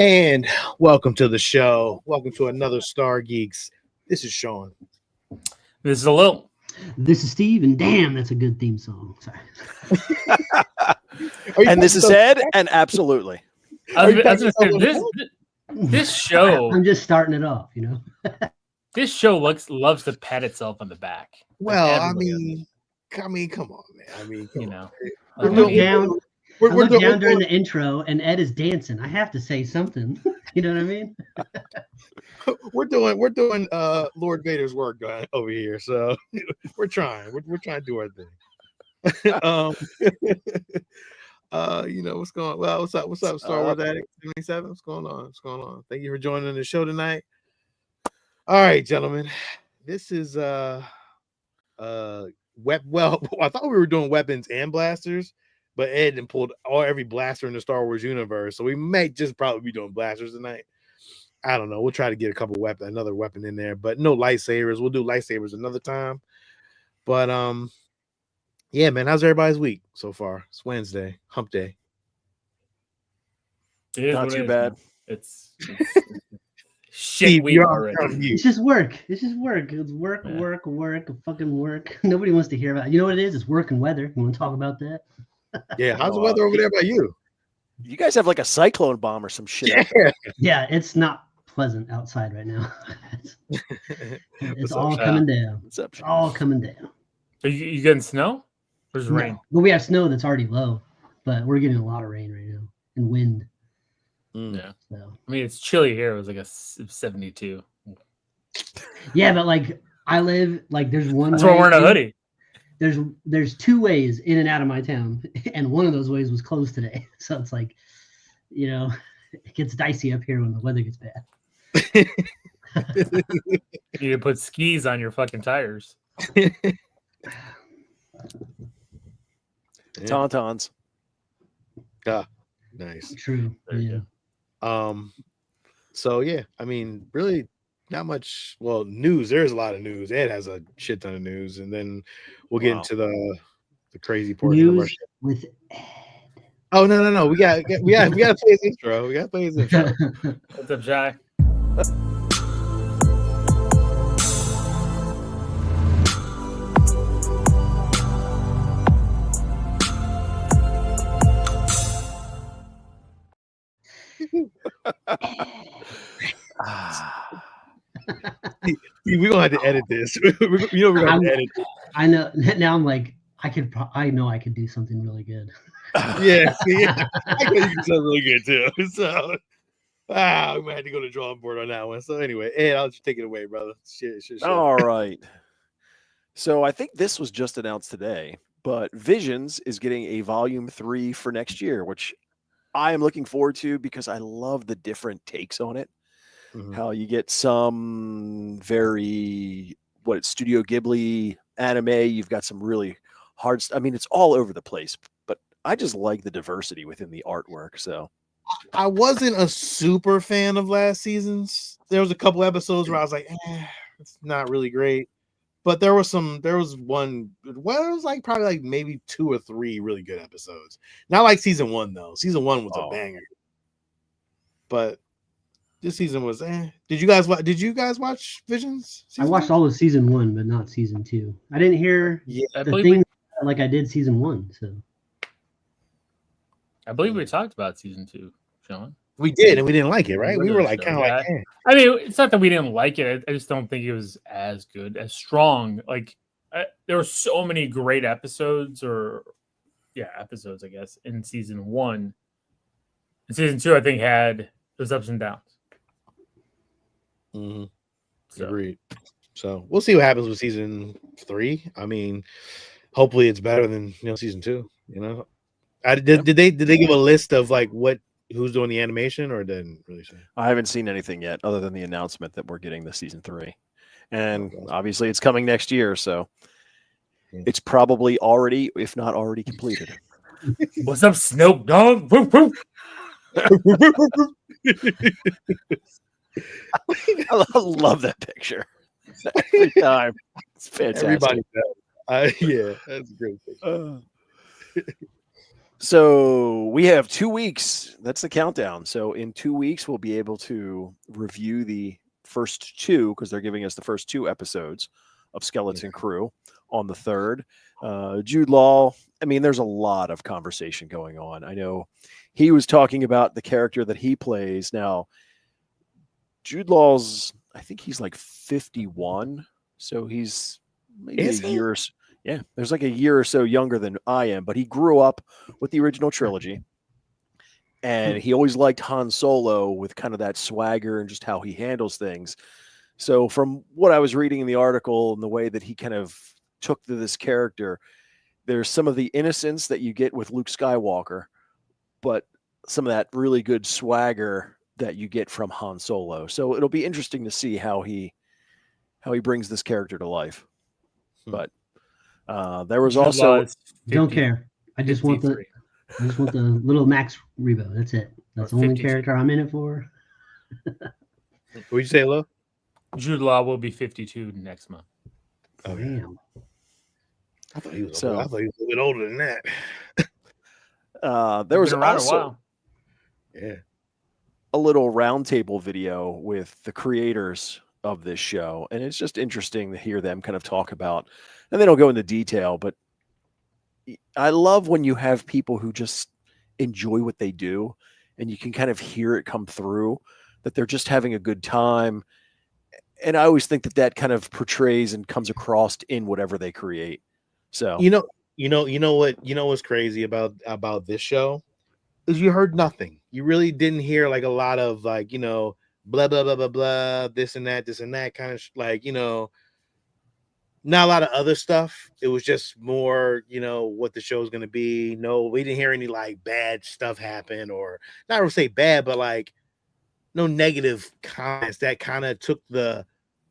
And welcome to the show. Welcome to another Stargeekz. This is Sean. This is a little. This is Steve, and damn, that's a good theme song. Sorry. And this is Ed, and absolutely. I was gonna say, this show. I'm just starting it off, This show loves to pat itself on the back. Well, I mean, come on, man. I mean, we're down during the intro, and Ed is dancing. I have to say something. You know what I mean? We're doing Lord Vader's work over here, so we're trying. We're trying to do our thing. What's going on? Well, what's up, Star Wars Addict 77? What's going on? Thank you for joining the show tonight. All right, gentlemen. This is I thought we were doing weapons and blasters, but Ed pulled every blaster in the Star Wars universe, so we may just probably be doing blasters tonight. I don't know. We'll try to get another weapon in there, but no lightsabers. We'll do lightsabers another time. But yeah, man. How's everybody's week so far? It's Wednesday, hump day. Not too bad. It's shit week already. It's just work. It's work. Fucking work. Nobody wants to hear about it. You know what it is? It's work and weather. You want to talk about that? Yeah. How's the weather over there by you? You guys have like a cyclone bomb or some shit. Yeah, it's not pleasant outside right now. It's all coming down. It's all coming down. Are you getting snow? Or rain? But we have snow that's already low, but we're getting a lot of rain right now and wind. Yeah. So. I mean, it's chilly here. It was like a 72. Yeah, but like I live like there's one. That's why we're wearing a hoodie. There's two ways in and out of my town, and one of those ways was closed today. So it's like, it gets dicey up here when the weather gets bad. You need to put skis on your fucking tires. Tauntauns. Nice. True. Yeah. So yeah, I mean, really not much. Well, news. There's a lot of news. Ed has a shit ton of news, and then we'll get into the crazy portion of our shit. With Ed. Oh no. We got to play his intro. We got to play his intro. What's up, Jai? We're gonna have to edit this. We're gonna have to edit this. I know. Now I'm like, I know I could do something really good. Yeah, I know you can do really good too. So, we might have to go to the drawing board on that one. So anyway, Ed, I'll let you take it away, brother. Shit. All right. So I think this was just announced today, but Visions is getting a volume 3 for next year, which I am looking forward to because I love the different takes on it. Mm-hmm. How you get some very Studio Ghibli anime. You've got some really hard. I mean, it's all over the place, but I just like the diversity within the artwork. So I wasn't a super fan of last season's. There was a couple episodes where I was like, it's not really great. But there was one. Well, it was like probably like maybe 2 or 3 really good episodes. Not like season 1 though. Season 1 was a banger. But this season was. Did you guys watch Visions? I watched all of season 1, but not season 2. I didn't hear the thing like I did season 1. So I believe we talked about season 2, Sean. We did, and we didn't like it, right? We were like kind of like. I mean, it's not that we didn't like it. I just don't think it was as good, as strong. Like there were so many great episodes, episodes, I guess, in season 1. And season 2, I think, had those ups and downs. Mm-hmm. So. Agreed. So we'll see what happens with season 3. I mean, hopefully it's better than season 2. Did they give a list of like who's doing the animation, or didn't really say? I haven't seen anything yet, other than the announcement that we're getting the season 3, and obviously it's coming next year, so it's probably already, if not already, completed. What's up, Snoop Dogg? I love that picture every time. It's fantastic. Everybody does. Yeah, that's a great picture. So we have 2 weeks. That's the countdown. So in 2 weeks, we'll be able to review the first two, because they're giving us the first two episodes of Skeleton Crew on the 3rd. Jude Law, I mean, there's a lot of conversation going on. I know he was talking about the character that he plays. Now, Jude Law's, I think he's like 51. So he's maybe Is a he? year or so. Yeah, there's like a year or so younger than I am, but he grew up with the original trilogy. And he always liked Han Solo with kind of that swagger and just how he handles things. So from what I was reading in the article and the way that he kind of took to this character, there's some of the innocence that you get with Luke Skywalker, but some of that really good swagger that you get from Han Solo. So it'll be interesting to see how he brings this character to life. But there was Jude also Law is Don't 50 care. I just want the 53. little Max Rebo. That's it. That's the only 52. character I'm in it for. What'd you say, Lo? Jude Law will be 52 next month. Oh, yeah. Damn. I thought he was. So- I thought he was a little bit older than that. there was Been around also a while. Yeah. a little roundtable video with the creators of this show, and it's just interesting to hear them kind of talk about, and they don't go into detail, but I love when you have people who just enjoy what they do, and you can kind of hear it come through that they're just having a good time. And I always think that that kind of portrays and comes across in whatever they create. So You know what's crazy about this show is you heard nothing. You really didn't hear like a lot of like, blah blah blah blah blah, this and that kind of like, not a lot of other stuff. It was just more, what the show's gonna be. No, we didn't hear any like bad stuff happen, or not to say bad, but like no negative comments that kind of took the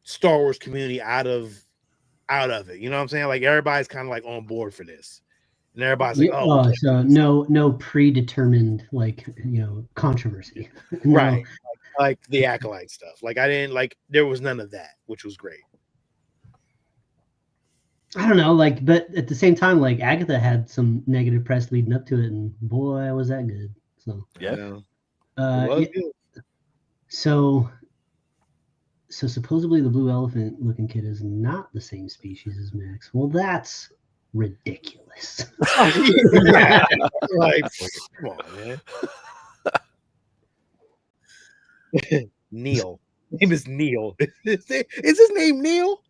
Star Wars community out of it. You know what I'm saying? Like everybody's kind of like on board for this. And everybody's like, okay. So no predetermined controversy. No. Right. Like the acolyte stuff. Like I didn't like there was none of that, which was great. I don't know, but at the same time, like Agatha had some negative press leading up to it, and boy, was that good. So yeah. It was good. So supposedly the blue elephant looking kid is not the same species as Max. Well, that's ridiculous. Yeah. Like, come on, man. Neil. His name is Neil. Is his name Neil?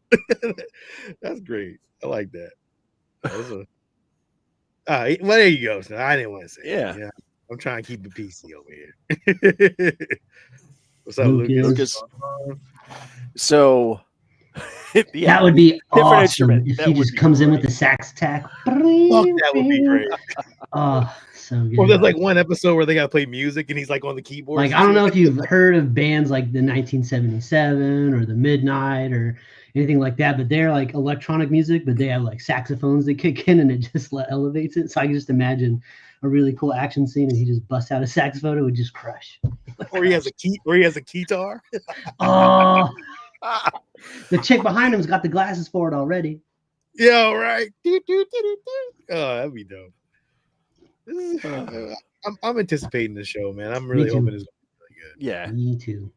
That's great. I like that. Well, there you go. So I didn't want to say Yeah. that. I'm trying to keep it PC over here. What's up, Lucas? So yeah, that would be awesome instrument. if That he would just be comes in great. with the sax attack. Fuck, that would be great. Oh, so good. Or there's like one episode where they gotta play music and he's like on the keyboard. Like, I don't know if you've heard of bands like the 1977 or the Midnight or anything like that, but they're like electronic music, but they have like saxophones that kick in and it just elevates it. So I can just imagine a really cool action scene and he just busts out a saxophone, it would just crush. Or he has a guitar. Oh, the chick behind him's got the glasses for it already. Yeah, right. Oh, that'd be dope. I'm anticipating the show, man. I'm really hoping it's really good. Yeah. Me too.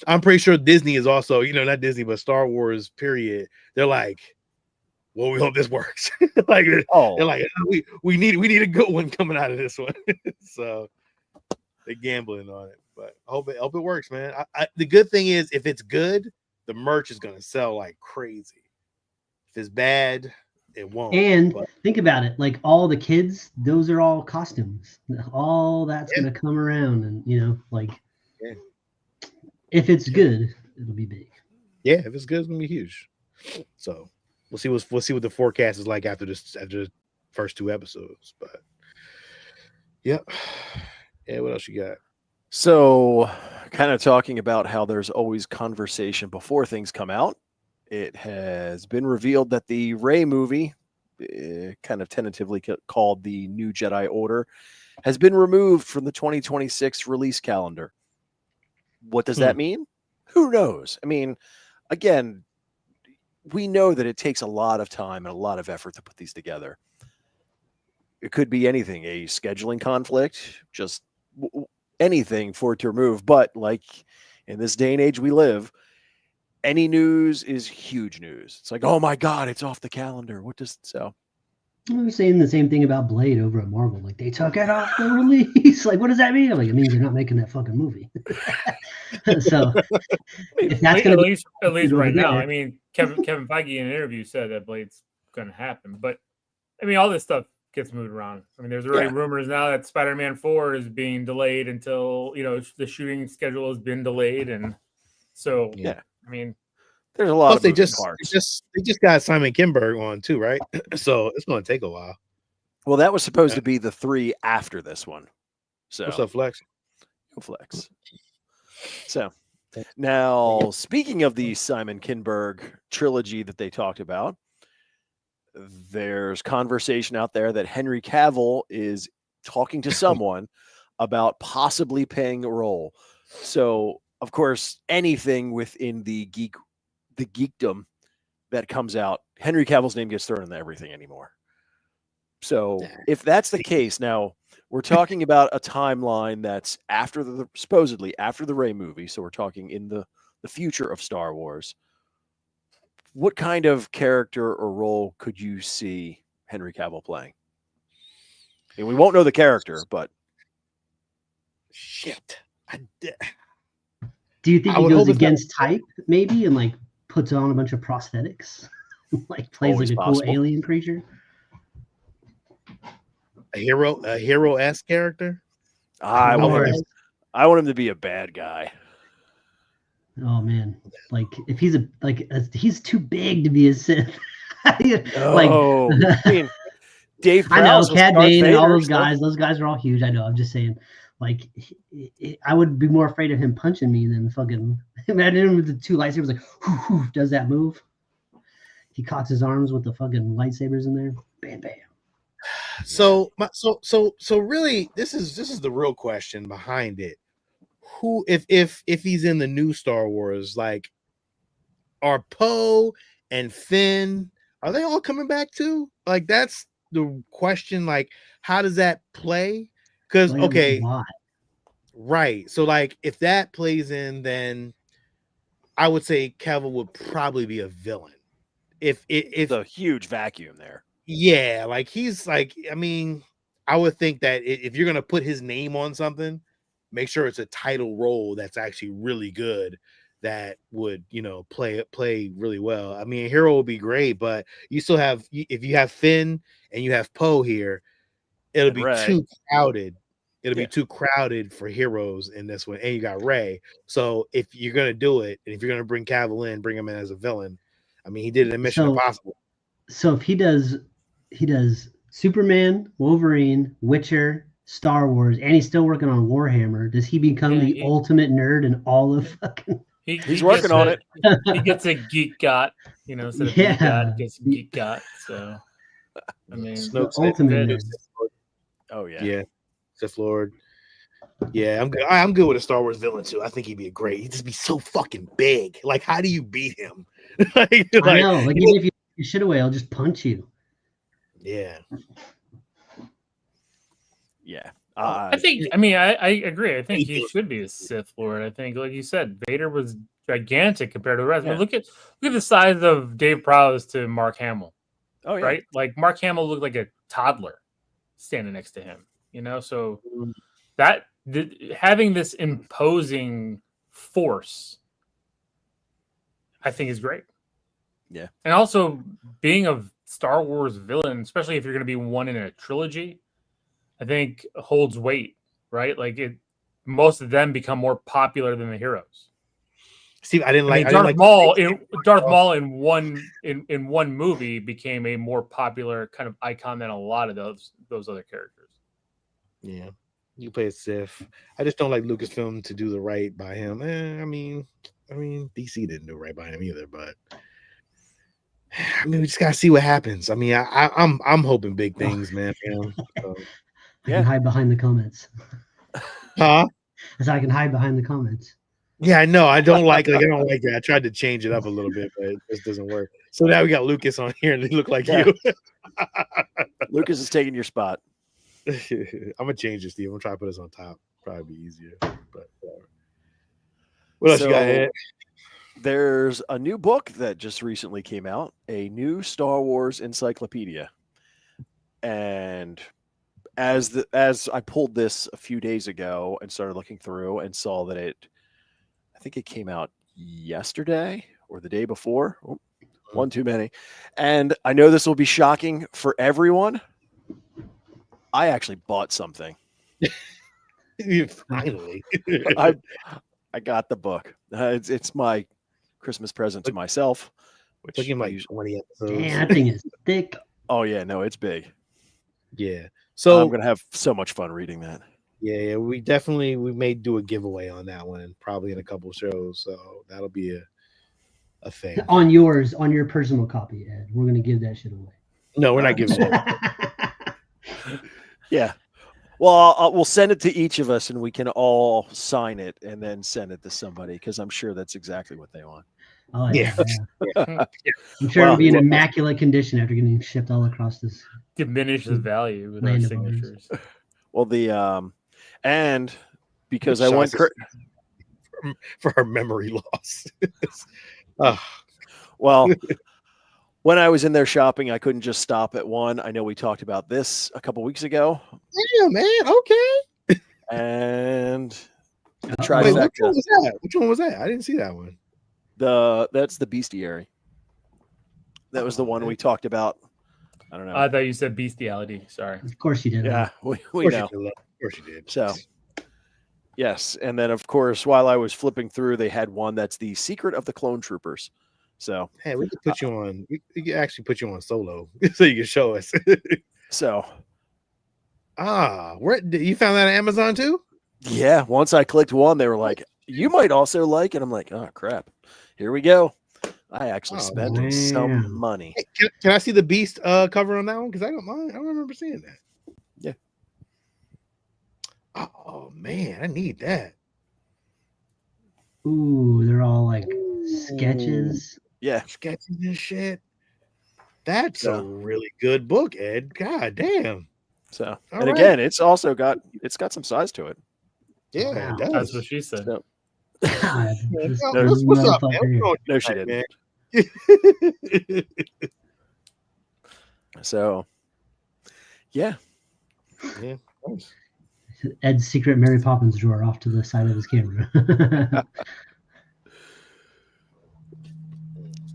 I'm pretty sure Disney is also, not Disney, but Star Wars, period. They're like, well, we hope this works. Like, they're like, we need a good one coming out of this one. So they're gambling on it, but I hope it works, man. The good thing is, if it's good, the merch is gonna sell like crazy. If it's bad, it won't. And think about it, like all the kids, those are all costumes. All that's gonna come around, and if it's good, it'll be big. Yeah, if it's good, it's gonna be huge. So we'll see what the forecast is like after the first two episodes. But yep. Yeah, what else you got? So kind of talking about how there's always conversation before things come out. It has been revealed that the Rey movie, kind of tentatively called the New Jedi Order, has been removed from the 2026 release calendar. What does that mean? Who knows? I mean, again, we know that it takes a lot of time and a lot of effort to put these together. it could be anything, a scheduling conflict, just anything for it to remove. But like in this day and age we live, any news is huge news. It's like, oh my God, it's off the calendar. What does so? We're saying the same thing about Blade over at Marvel. Like, they took it off the release. Like, what does that mean? Like, it means they're not making that fucking movie. So, if that's going to be at least right now, I mean, Kevin Feige in an interview said that Blade's going to happen. But I mean, all this stuff gets moved around. I mean, there's already rumors now that Spider-Man 4 is being delayed until, you know, the shooting schedule has been delayed, and so I mean, there's a lot of they parts. They just got Simon Kinberg on too, right? So it's going to take a while. Well, that was supposed to be the 3 after this one. So what's up, Flex? Go Flex. So now, speaking of the Simon Kinberg trilogy that they talked about, there's conversation out there that Henry Cavill is talking to someone about possibly paying a role. So, of course, anything within the geekdom that comes out, Henry Cavill's name gets thrown into everything anymore. So if that's the case, now we're talking about a timeline that's supposedly after the Rey movie. So we're talking in the future of Star Wars. What kind of character or role could you see Henry Cavill playing? And we won't know the character, but shit. Do you think he goes against type, maybe, and like puts on a bunch of prosthetics, like plays always like a possible. cool alien creature? A hero-esque character? I want him to be a bad guy. Oh man, like if he's he's too big to be a Sith. Oh, I mean, Dave I know Prowse Cad was Bane and all those Vader, guys. Those guys are all huge. I know. I'm just saying, like, I would be more afraid of him punching me than fucking. Imagine him with the 2 lightsabers, like, whoo, does that move? He cocks his arms with the fucking lightsabers in there. Bam, bam. So really, this is the real question behind it. Who, if he's in the new Star Wars, like, are Poe and Finn, are they all coming back too? Like, that's the question. Like, how does that play? Because right. So like, if that plays in, then I would say Cavill would probably be a villain. If a huge vacuum there. Yeah, like he's like, I mean, I would think that if you're gonna put his name on something, make sure it's a title role that's actually really good, that would, you know, play really well. I mean, a hero would be great, but you still have, if you have Finn and you have Poe here, it'll be too crowded. It'll be too crowded for heroes in this one, and you got Rey. So if you're gonna do it, and if you're gonna bring Cavill in, bring him in as a villain. I mean, he did it in Mission Impossible. So if he does Superman, Wolverine, Witcher, Star Wars, and he's still working on Warhammer, does he become the ultimate nerd in all of fucking? He's working on it. He gets a geek got, you know, instead of geek got, he gets a geek got. So I mean, the ultimate nerd. Oh yeah, yeah, Sith Lord. Yeah, I'm good. I'm good with a Star Wars villain too. I think he'd be he'd just be so fucking big. Like, how do you beat him? I know. Like, even if you shit away, I'll just punch you. Yeah. Yeah. I think. I mean, I agree. I think he should be a Sith Lord. I think, like you said, Vader was gigantic compared to the rest. I mean, look at the size of Dave Prowse to Mark Hamill. Oh yeah. Right. Like, Mark Hamill looked like a toddler standing next to him. You know, so that having this imposing force, I think, is great. Yeah. And also being a Star Wars villain, especially if you're going to be one in a trilogy, I think holds weight, right? Like, most of them become more popular than the heroes. See, I didn't like Darth Maul in one movie became a more popular kind of icon than a lot of those other characters. Yeah. You play a Sith. I just don't like Lucasfilm to do the right by him. I mean, DC didn't do right by him either, but I mean, we just gotta see what happens. I mean, I'm hoping big things, man. So. I can hide behind the comments. Huh? So I can hide behind the comments. Yeah, I know. I don't like that. I tried to change it up a little bit, but it just doesn't work. So now we got Lucas on here, and they look like you. Lucas is taking your spot. I'm gonna change this, Steve. I'm gonna try to put this on top. Probably be easier. But what else you got, Ed? There's a new book that just recently came out, a new Star Wars encyclopedia. And as I pulled this a few days ago and started looking through and saw that I think it came out yesterday or the day before. Oh, one too many. And I know this will be shocking for everyone. I actually bought something. Finally. I got the book. It's my Christmas present to myself. Which looking like 20 episodes. Man, that thing is thick. Oh yeah, no, it's big. Yeah. So I'm gonna have so much fun reading that. Yeah, we may do a giveaway on that one, probably in a couple of shows. So that'll be a thing. On your personal copy, Ed. We're gonna give that shit away. No, we're not giving it. Yeah. Well, we'll send it to each of us, and we can all sign it and then send it to somebody because I'm sure that's exactly what they want. Oh yeah. I'm sure it'll be in immaculate condition after getting shipped all across this. Diminish the value with our signatures. Well, and because I went for her memory loss. Well, when I was in there shopping, I couldn't just stop at one. I know we talked about this a couple weeks ago. Yeah, man. Okay. And which one was that? Which one was that? I didn't see that one. That's the bestiary. That was the one we talked about. I don't know. I thought you said bestiality. Sorry. Of course you did. Yeah, we know. Of course you did. So, yes. And then, of course, while I was flipping through, they had one that's the Secret of the Clone Troopers. So, hey, we could put you on. We could actually put you on solo so you can show us. So, where you found that on Amazon too? Yeah. Once I clicked one, they were like, "You might also like it." I'm like, "Oh crap, here we go." I actually spent some money. Hey, can I see the Beast cover on that one? Because I don't mind. I don't remember seeing that. Yeah. Oh man, I need that. Ooh, they're all like sketches. Yeah, sketches and shit. That's a really good book, Ed. God damn. So, and again, it's also got some size to it. Yeah, wow. it does. That's what she said. So, God, what's up, man? No, she didn't. So, yeah. Nice. Ed's secret Mary Poppins drawer off to the side of his camera.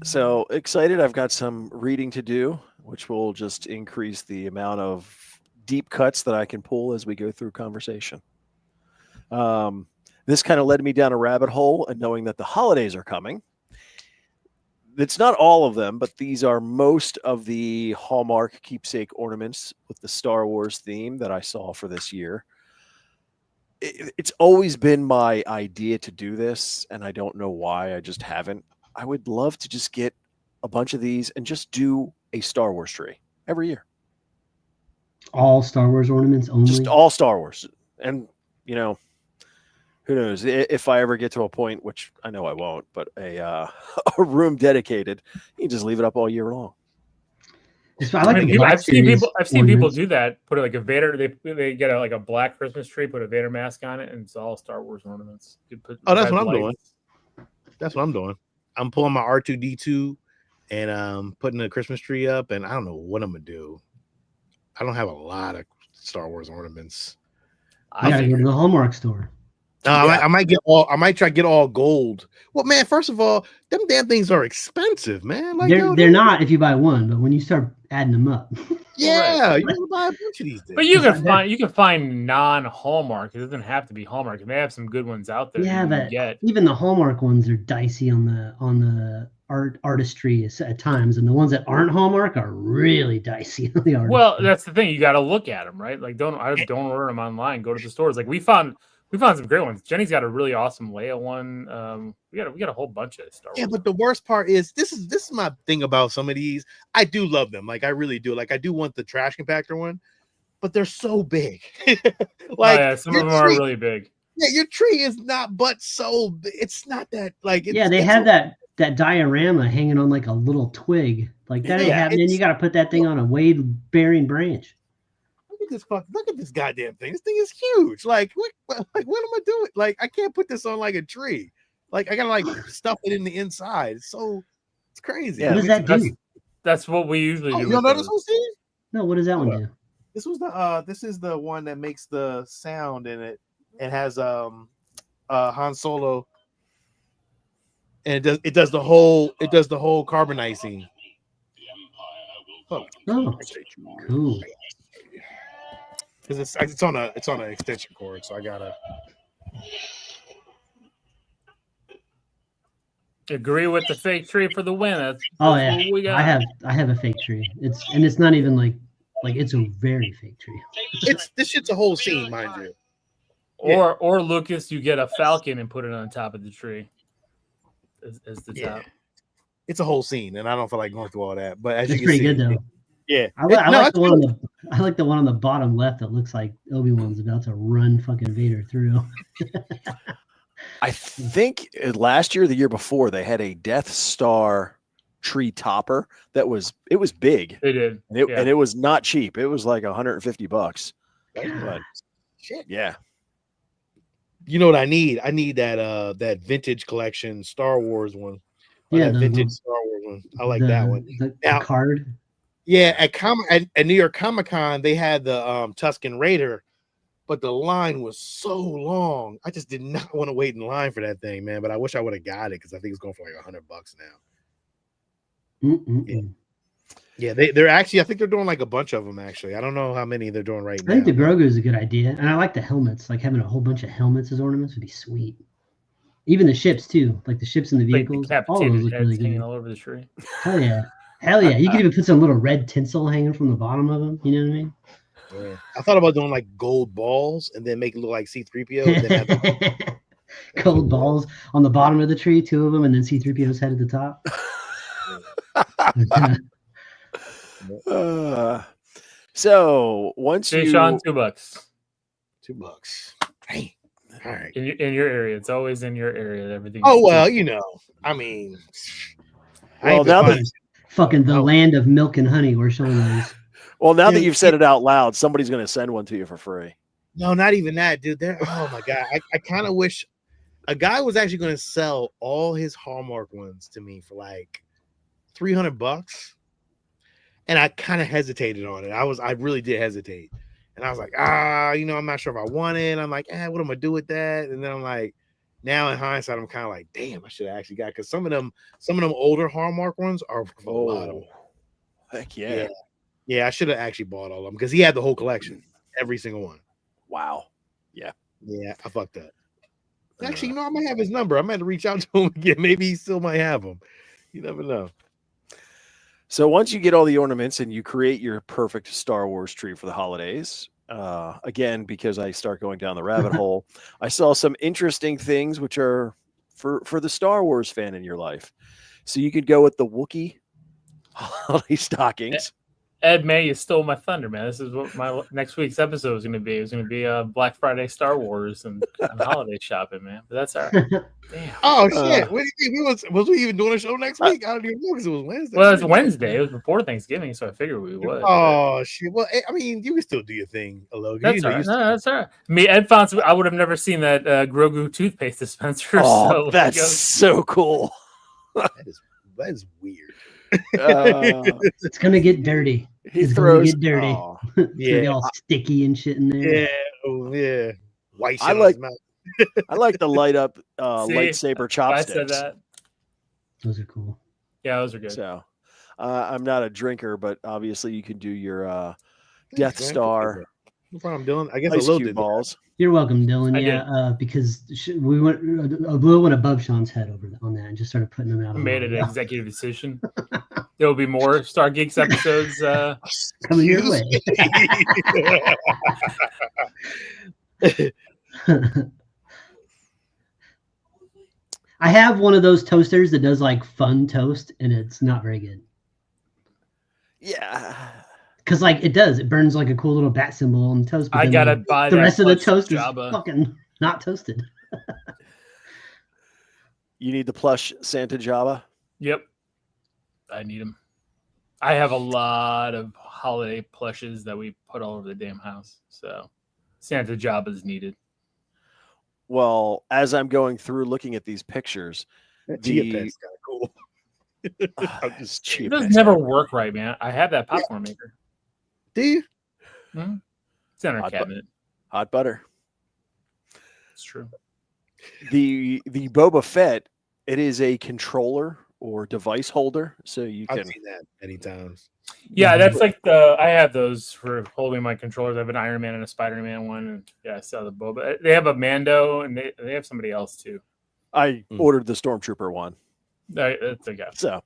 So excited. I've got some reading to do, which will just increase the amount of deep cuts that I can pull as we go through conversation. This kind of led me down a rabbit hole, and knowing that the holidays are coming. It's not all of them, but these are most of the Hallmark keepsake ornaments with the Star Wars theme that I saw for this year. It's always been my idea to do this, and I don't know why I just haven't. I would love to just get a bunch of these and just do a Star Wars tree every year. All Star Wars ornaments only? Just all Star Wars. And, who knows if I ever get to a point, which I know I won't, but a room dedicated, you can just leave it up all year long. I've seen people do that. Put it like a Vader. They get a black Christmas tree, put a Vader mask on it, and it's all Star Wars ornaments. That's what I'm doing. That's what I'm doing. I'm pulling my R2D2 and putting a Christmas tree up, and I don't know what I'm gonna do. I don't have a lot of Star Wars ornaments. I gotta go to the Hallmark store. I might try to get all gold. Well, man, first of all, them damn things are expensive, man. Like, they're not if you buy one, but when you start adding them up, yeah, you can buy a bunch of these things. But you can find non-Hallmark. It doesn't have to be Hallmark. They have some good ones out there. Yeah, but even the Hallmark ones are dicey on the artistry at times, and the ones that aren't Hallmark are really dicey on the artistry. Well, that's the thing. You got to look at them, right? Like don't order them online. Go to the stores. Like we found some great ones. Jenny's got a really awesome Leia one. We got a whole bunch of Star Wars. Yeah, but the worst part is this is my thing about some of these. I do love them. Like I really do. Like I do want the trash compactor one, but they're so big. Some of them are really big. Yeah, your tree is not but so big. It's not that like they have that that diorama hanging on like a little twig. Like that ain't Yeah, happening. You got to put that thing on a weight-bearing branch. Look at this goddamn thing. This thing is huge. Like what am I doing? Like I can't put this on like a tree. Like I gotta like stuff it in the inside. It's crazy. Yeah, What does that do? That's what we usually do. You don't know this one, Steve? No, what does that one do? This is the one that makes the sound in it. It has Han Solo, and it does the whole carbonizing. Oh, cool. Because it's on an extension cord, so I gotta agree with the fake tree for the win. That's yeah, what we got. I have a fake tree. It's not even like it's a very fake tree. This shit's a whole scene, mind you. Or Lucas, you get a falcon and put it on top of the tree as the top. It's a whole scene, and I don't feel like going through all that. But as It's you can pretty see, good though. Yeah, I like the one on the bottom left that looks like Obi-Wan's about to run fucking Vader through. I think last year, or the year before, they had a Death Star tree topper it was big. They did, and it was not cheap. It was like $150. But shit. Yeah. You know what I need? I need that vintage collection Star Wars one. Yeah, that vintage Star Wars one. I like that one. The card. Yeah, at New York Comic Con, they had the Tusken Raider, but the line was so long. I just did not want to wait in line for that thing, man. But I wish I would have got it because I think it's going for like $100 now. Yeah, they're actually. I think they're doing like a bunch of them. Actually, I don't know how many they're doing right now. I think the Grogu is a good idea, and I like the helmets. Like having a whole bunch of helmets as ornaments would be sweet. Even the ships too, like the ships and the vehicles. Like all of those look really hanging good. all over the tree. Hell yeah. You could even put some little red tinsel hanging from the bottom of them. You know what I mean? Yeah. I thought about doing like gold balls and then make it look like C-3PO. And then gold balls on the bottom of the tree, 2 of them, and then C-3PO's head at the top. So once hey, you, Sean, $2. $2. Hey, all right. In your area, it's always in your area. Everything. Oh well, you know. I mean, well now that fucking the land of milk and honey, where Sean is. Well, now that you've said it out loud, somebody's going to send one to you for free. No, not even that, dude. Oh my god, I kind of wish a guy was actually going to sell all his Hallmark ones to me for like $300, and I kind of hesitated on it. I really did hesitate, and I was like, I'm not sure if I want it. I'm like, what am I gonna do with that? And then I'm like, now in hindsight, I'm kind of like, damn, I should have actually got, because some of them older Hallmark ones are a lot of. Heck yeah. Yeah, I should have actually bought all of them because he had the whole collection, every single one. Wow. Yeah. Yeah, I fucked up. Actually, I might have his number. I might have to reach out to him again. Maybe he still might have them. You never know. So once you get all the ornaments and you create your perfect Star Wars tree for the holidays, again, because I start going down the rabbit hole, I saw some interesting things which are for the Star Wars fan in your life. So you could go with the Wookiee holiday stockings. Ed May, you stole my thunder, man. This is what my next week's episode is going to be. It's going to be Black Friday Star Wars and holiday shopping, man. But that's all right. Damn. Oh shit! What do you think? Was we even doing a show next week? I don't even know because it was Wednesday. Well, it's Wednesday. It was before Thanksgiving, so I figured we would. Oh shit! Well, I mean, you can still do your thing, Logan. That's all right. No, that's all right. Me, Ed Fonts, I would have never seen that Grogu toothpaste dispenser. Oh, so that's so cool. That is weird. It's gonna get dirty. It's gonna get dirty. Oh, it's gonna be all sticky and shit in there. Yeah. White shit. I like the light up lightsaber I chopsticks. said that. Those are cool. Yeah, those are good. So, I'm not a drinker, but obviously you can do your Death Star. No problem, Dylan. I guess Ice a little cube did balls. You're welcome, Dylan. I Because we went a blue went above Sean's head on that and just started putting them out. I made an executive decision. There will be more Stargeekz episodes coming your way. I have one of those toasters that does like fun toast, and it's not very good. Yeah. Because like it burns like a cool little bat symbol on the toast. But I gotta buy the that rest of the plus toast Jabba. is fucking not toasted. You need the plush Santa Jabba. Yep. I need them. I have a lot of holiday plushes that we put all over the damn house. So Santa Jabba is needed. Well, as I'm going through looking at these pictures, That Chia Pet's kind of cool. I'm this just Chia It does Pet's never kinda- work right, man. I have that popcorn maker. Do you? Mhm. It's in our Hot bu- cabinet. hot butter. It's true. The Boba Fett, it is a controller or device holder, so you I've can. seen that many times. Yeah, that's like I have those for holding my controllers. I have an Iron Man and a Spider-Man one. And yeah, I saw the Boba. They have a Mando and they have somebody else too. I ordered the Stormtrooper one, That's a guy. so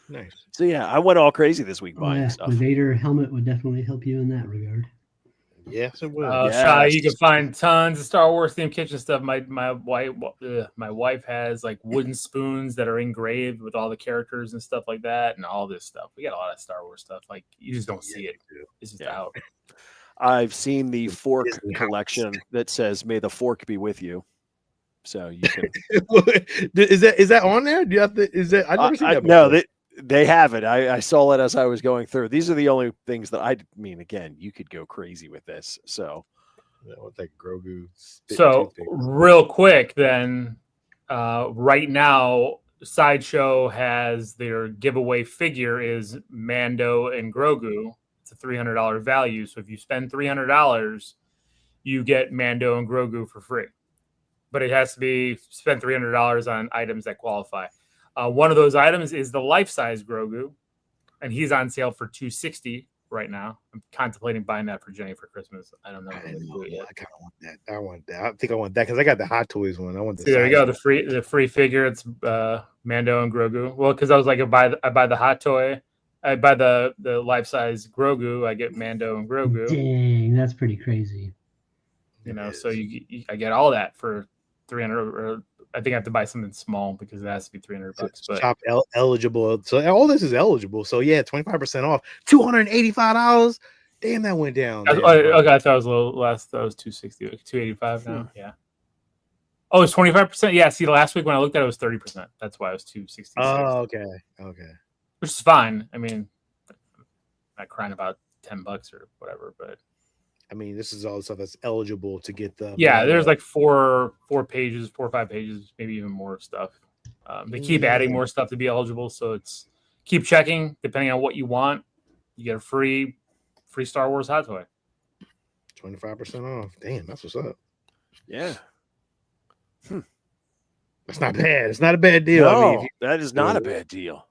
Nice. yeah, I went all crazy this week Oh, buying yeah. stuff. The Vader helmet would definitely help you in that regard. Yes, it will. Shy, you Yes. can find tons of Star Wars themed kitchen stuff. My wife has like wooden spoons that are engraved with all the characters and stuff like that, and all this stuff. We got a lot of Star Wars stuff. Like you just don't see it. It's just Yeah. out. I've seen the fork Disney collection that says "May the fork be with you," so you can. is that on there? Do you have to? Is that? I've never seen that. No, before. they have it. I saw it as I was going through. These are the only things that I mean. Again, you could go crazy with this. So, With that Grogu. spitting So toothpick. real quick, then, right now, Sideshow has their giveaway figure is Mando and Grogu. It's a $300 value. So if you spend $300, you get Mando and Grogu for free. But it has to be spend $300 on items that qualify. One of those items is the life-size Grogu, and he's on sale for $260 right now. I'm contemplating buying that for Jenny for Christmas. I don't know. If I'm gonna do it yet. I kind of want that. I want that. I think I want that because I got the Hot Toys one. I want the. See, there you go. size. The free figure. It's Mando and Grogu. Well, because I was like, I buy the hot toy, I buy the life size Grogu. I get Mando and Grogu. Dang, that's pretty crazy. You know, It so is. I get all that for 300. Or I think I have to buy something small because it has to be $300. But Shop eligible. So all this is eligible. So yeah, 25% off. $285. Damn, that went down. Damn, bro. okay, I thought it was a little less. That was 260, 285 now. Yeah. Oh, it's 25%. Yeah. See, last week when I looked at it, it was 30%. That's why it was 266. Oh, okay. Which is fine. I mean, I'm not crying about $10 or whatever, but I mean, this is all the stuff that's eligible to get the. yeah, there's like four or 5 pages, maybe even more stuff. They keep adding more stuff to be eligible, so it's keep checking. Depending on what you want, you get a free Star Wars hot toy. 25% off. Damn, that's what's up. yeah, That's not bad. It's not a bad deal. no, I mean, that is not a bad deal.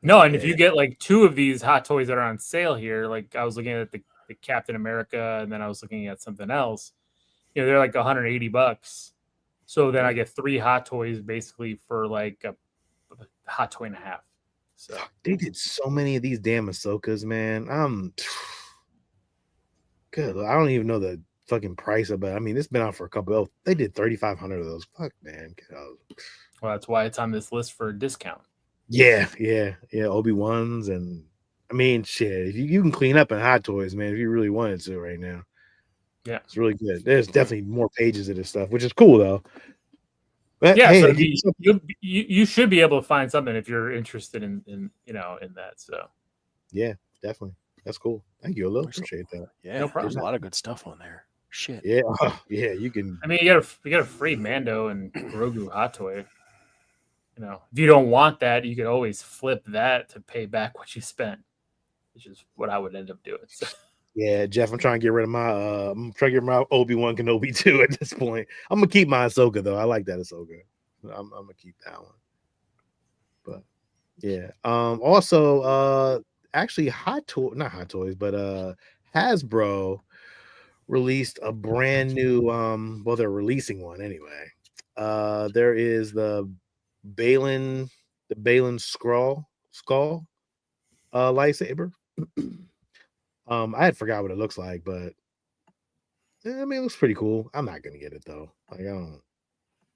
No, and if you Yeah. get like 2 of these hot toys that are on sale here, like I was looking at the Captain America, and then I was looking at something else. You know, they're like $180. So then I get 3 hot toys basically for like a hot toy and a half. So they did so many of these damn Ahsokas, man. Good. I don't even know the fucking price of it. I mean, it's been out for a couple of. They did 3,500 of those. Fuck, man. Get out. well, that's why it's on this list for a discount. Yeah. Obi-Wans and I mean, shit. If you can clean up in Hot Toys, man, if you really wanted to right now. Yeah, it's really good. There's definitely more pages of this stuff, which is cool though. But yeah. hey, So they you should be able to find something if you're interested in that. So yeah, definitely. That's cool. Thank you, Lil. Appreciate that. Yeah, No problem. there's a lot of good stuff on there. Shit. Yeah, yeah. You can. I mean, you get a free Mando and Grogu hot toy. You know, if you don't want that, you could always flip that to pay back what you spent, which is what I would end up doing. So. Yeah, Jeff, I'm trying to get rid of my I'm trying to get my Obi-Wan Kenobi too at this point. I'm gonna keep my Ahsoka though. I like that Ahsoka. I'm gonna keep that one. But yeah. Also actually not Hot Toys, but Hasbro released a brand new well, they're releasing one anyway. There is the Balin skull lightsaber. I had forgot what it looks like, but I mean, it looks pretty cool. I'm not gonna get it though. Like, I'm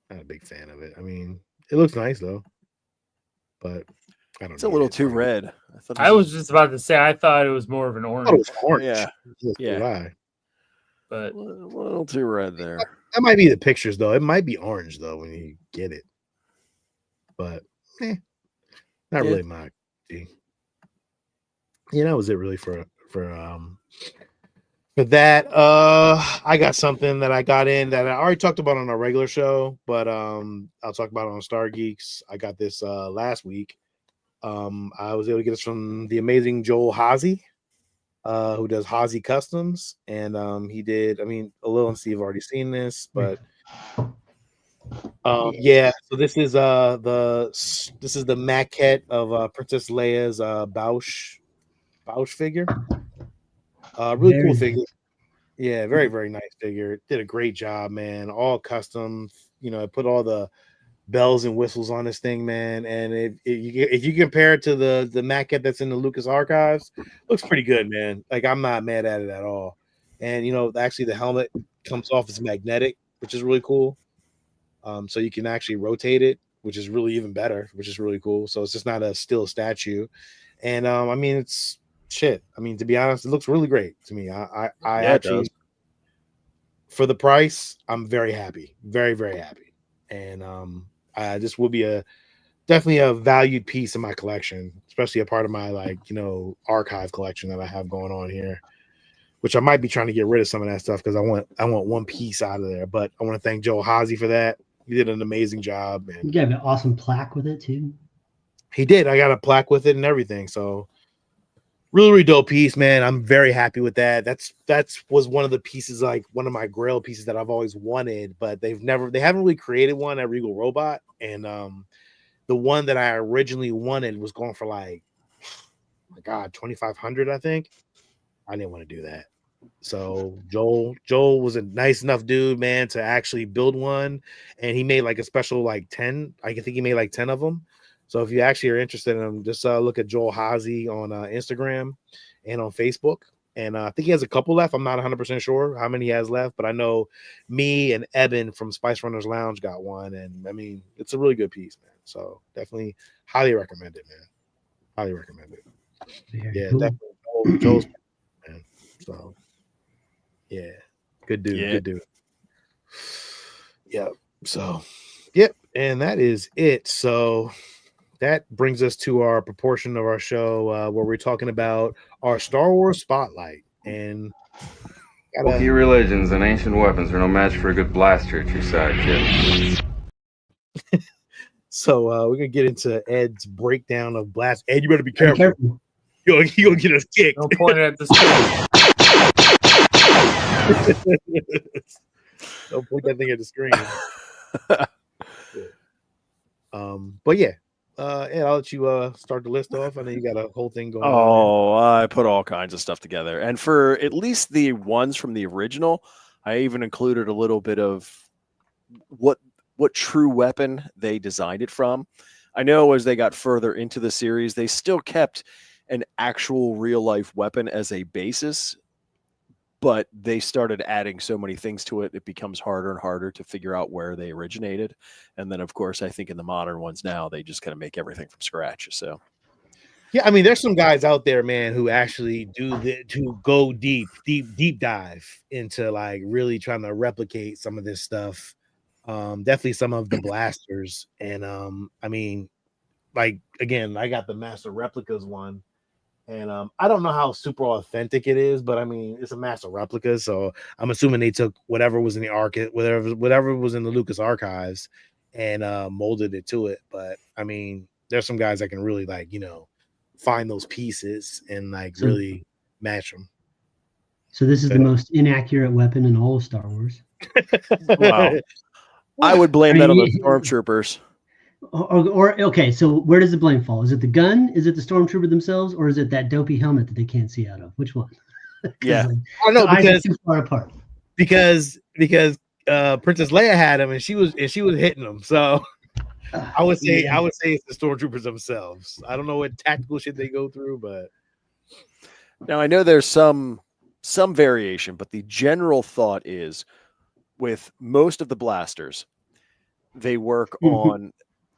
not a big fan of it. I mean, it looks nice though, but I don't know. It's a little too red. I was just about to say I thought it was more of an I thought it orange, was orange. Yeah. Yeah. but a little too red there. That might be the pictures though. It might be orange though when you get it. but not really my thing. Yeah, that was it really for that. I got something that I got in that I already talked about on our regular show, but I'll talk about it on Stargeekz. I got this last week. I was able to get this from the amazing Joel Hazy, who does Hazy Customs, and he did. I mean, Lil and Steve have already seen this, but yeah. So this is the maquette of Princess Leia's Bausch figure. Really Very cool nice. figure. Yeah, very, very nice figure. Did a great job, man. All custom. You know, put all the bells and whistles on this thing, man. And if you compare it to the maquette that's in the Lucas archives, looks pretty good, man. Like, I'm not mad at it at all. And you know, actually the helmet comes off as magnetic, which is really cool. So you can actually rotate it, which is really even better, which is really cool. So it's just not a still statue. And I mean, it's shit. I mean, to be honest, it looks really great to me. I actually, for the price, I'm very happy, very, very happy. And this will be definitely a valued piece in my collection, especially a part of my archive collection that I have going on here, which I might be trying to get rid of some of that stuff because I want one piece out of there. But I want to thank Joel Hazy for that. He did an amazing job. And you got an awesome plaque with it too. He did. I got a plaque with it and everything. So really, really dope piece, man. I'm very happy with that. That's was one of the pieces, like one of my Grail pieces that I've always wanted, but they haven't really created one at Regal Robot. And the one that I originally wanted was going for like, oh my God, 2,500, I think. I didn't want to do that. So Joel was a nice enough dude, man, to actually build one, and he made like a special 10. I think he made like 10 of them. So if you actually are interested in them, just look at Joel Hazy on Instagram and on Facebook. And I think he has a couple left. I'm not 100% sure how many he has left, but I know me and Eben from Spice Runners Lounge got one, and I mean, it's a really good piece, man. So definitely highly recommend it, man. Highly recommend it. Very cool. Definitely Joel's man. So yeah, good dude, good dude. Yep. So, yep, and that is it. So that brings us to our proportion of our show where we're talking about our Star Wars spotlight. And Key religions and ancient weapons are no match for a good blaster at your side, kid. So we're gonna get into Ed's breakdown of blast. Ed, you better be careful. You're gonna get us kicked. Don't point it at the screen. Don't point that thing at the screen. But yeah, Ed, I'll let you start the list off. I know you got a whole thing going on. Oh, I put all kinds of stuff together. And for at least the ones from the original, I even included a little bit of what true weapon they designed it from. I know as they got further into the series, they still kept an actual real life weapon as a basis, but they started adding so many things to it, it becomes harder and harder to figure out where they originated. And then, of course, I think in the modern ones now, they just kind of make everything from scratch. So, yeah, I mean, there's some guys out there, man, who actually to go deep dive into like really trying to replicate some of this stuff. Definitely some of the blasters. And I mean, like, again, I got the Master Replicas one. And I don't know how super authentic it is, but I mean, it's a Master Replica, so I'm assuming they took whatever was in the whatever was in the Lucas archives, and molded it to it. But I mean, there's some guys that can really find those pieces and really match them. So this is the most inaccurate weapon in all of Star Wars. Wow, I would blame that on the stormtroopers. Or okay, so where does the blame fall? Is it the gun? Is it the stormtrooper themselves, or is it that dopey helmet that they can't see out of? Which one? Yeah, I know because too far apart. Because Princess Leia had him and she was hitting them. So I would say it's the stormtroopers themselves. I don't know what tactical shit they go through, but now I know there's some variation, but the general thought is with most of the blasters, they work on.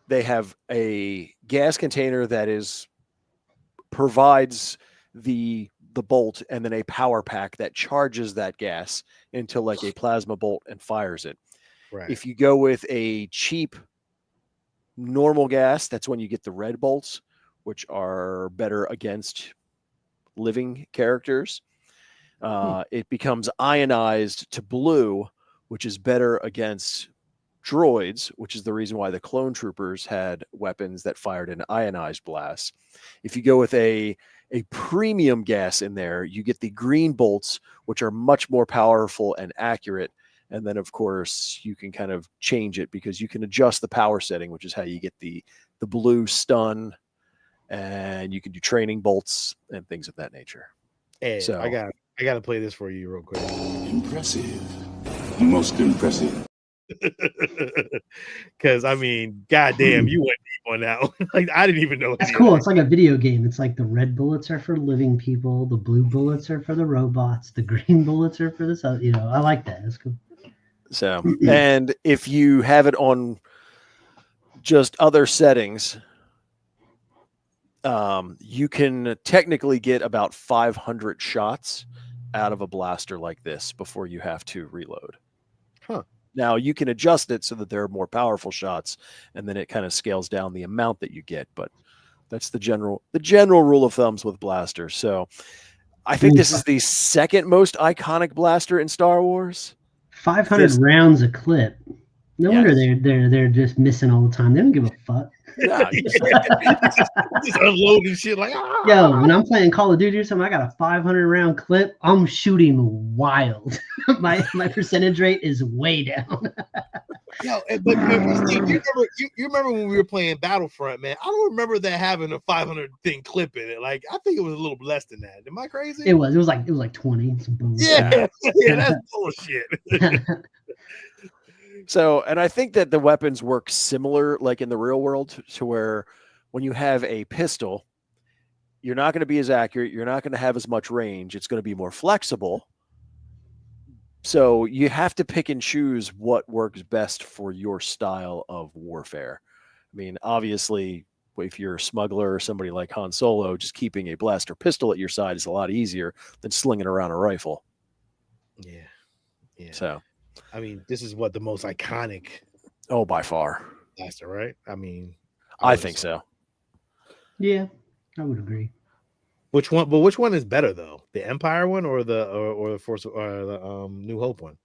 They have a gas container that provides the bolt, and then a power pack that charges that gas into like a plasma bolt and fires it. Right. If you go with a cheap normal gas, that's when you get the red bolts, which are better against living characters. It becomes ionized to blue, which is better against droids, which is the reason why the clone troopers had weapons that fired an ionized blast. If you go with a premium gas in there, you get the green bolts, which are much more powerful and accurate. And then, of course, you can kind of change it because you can adjust the power setting, which is how you get the blue stun, and you can do training bolts and things of that nature. Hey, So I got to play this for you real quick. Impressive. Most impressive. Because I mean, goddamn, you went deep on that one. Like I didn't even know. That's cool. It's like a video game. It's like the red bullets are for living people, the blue bullets are for the robots, the green bullets are for this. You know, I like that. That's cool. So, and if you have it on just other settings, you can technically get about 500 shots out of a blaster like this before you have to reload. Huh. Now you can adjust it so that there are more powerful shots, and then it kind of scales down the amount that you get. But that's the general rule of thumbs with blasters. So I think this is the second most iconic blaster in Star Wars. 500 rounds a clip. No wonder they're just missing all the time. They don't give a fuck. Yeah, just unloading shit like. Yo, when I'm playing Call of Duty or something, I got a 500 round clip. I'm shooting wild. my percentage rate is way down. Yo, but you remember when we were playing Battlefront, man? I don't remember that having a 500 thing clip in it. Like I think it was a little less than that. Am I crazy? It was like 20. Yeah, that's bullshit. So, and I think that the weapons work similar, like in the real world, to where when you have a pistol, you're not going to be as accurate. You're not going to have as much range. It's going to be more flexible. So you have to pick and choose what works best for your style of warfare. I mean, obviously, if you're a smuggler or somebody like Han Solo, just keeping a blaster pistol at your side is a lot easier than slinging around a rifle. Yeah. So, I mean, this is what the most iconic. Oh, by far. Blaster, right? I mean, I think so. Yeah, I would agree. Which one? But which one is better though? The Empire one or the Force or the New Hope one?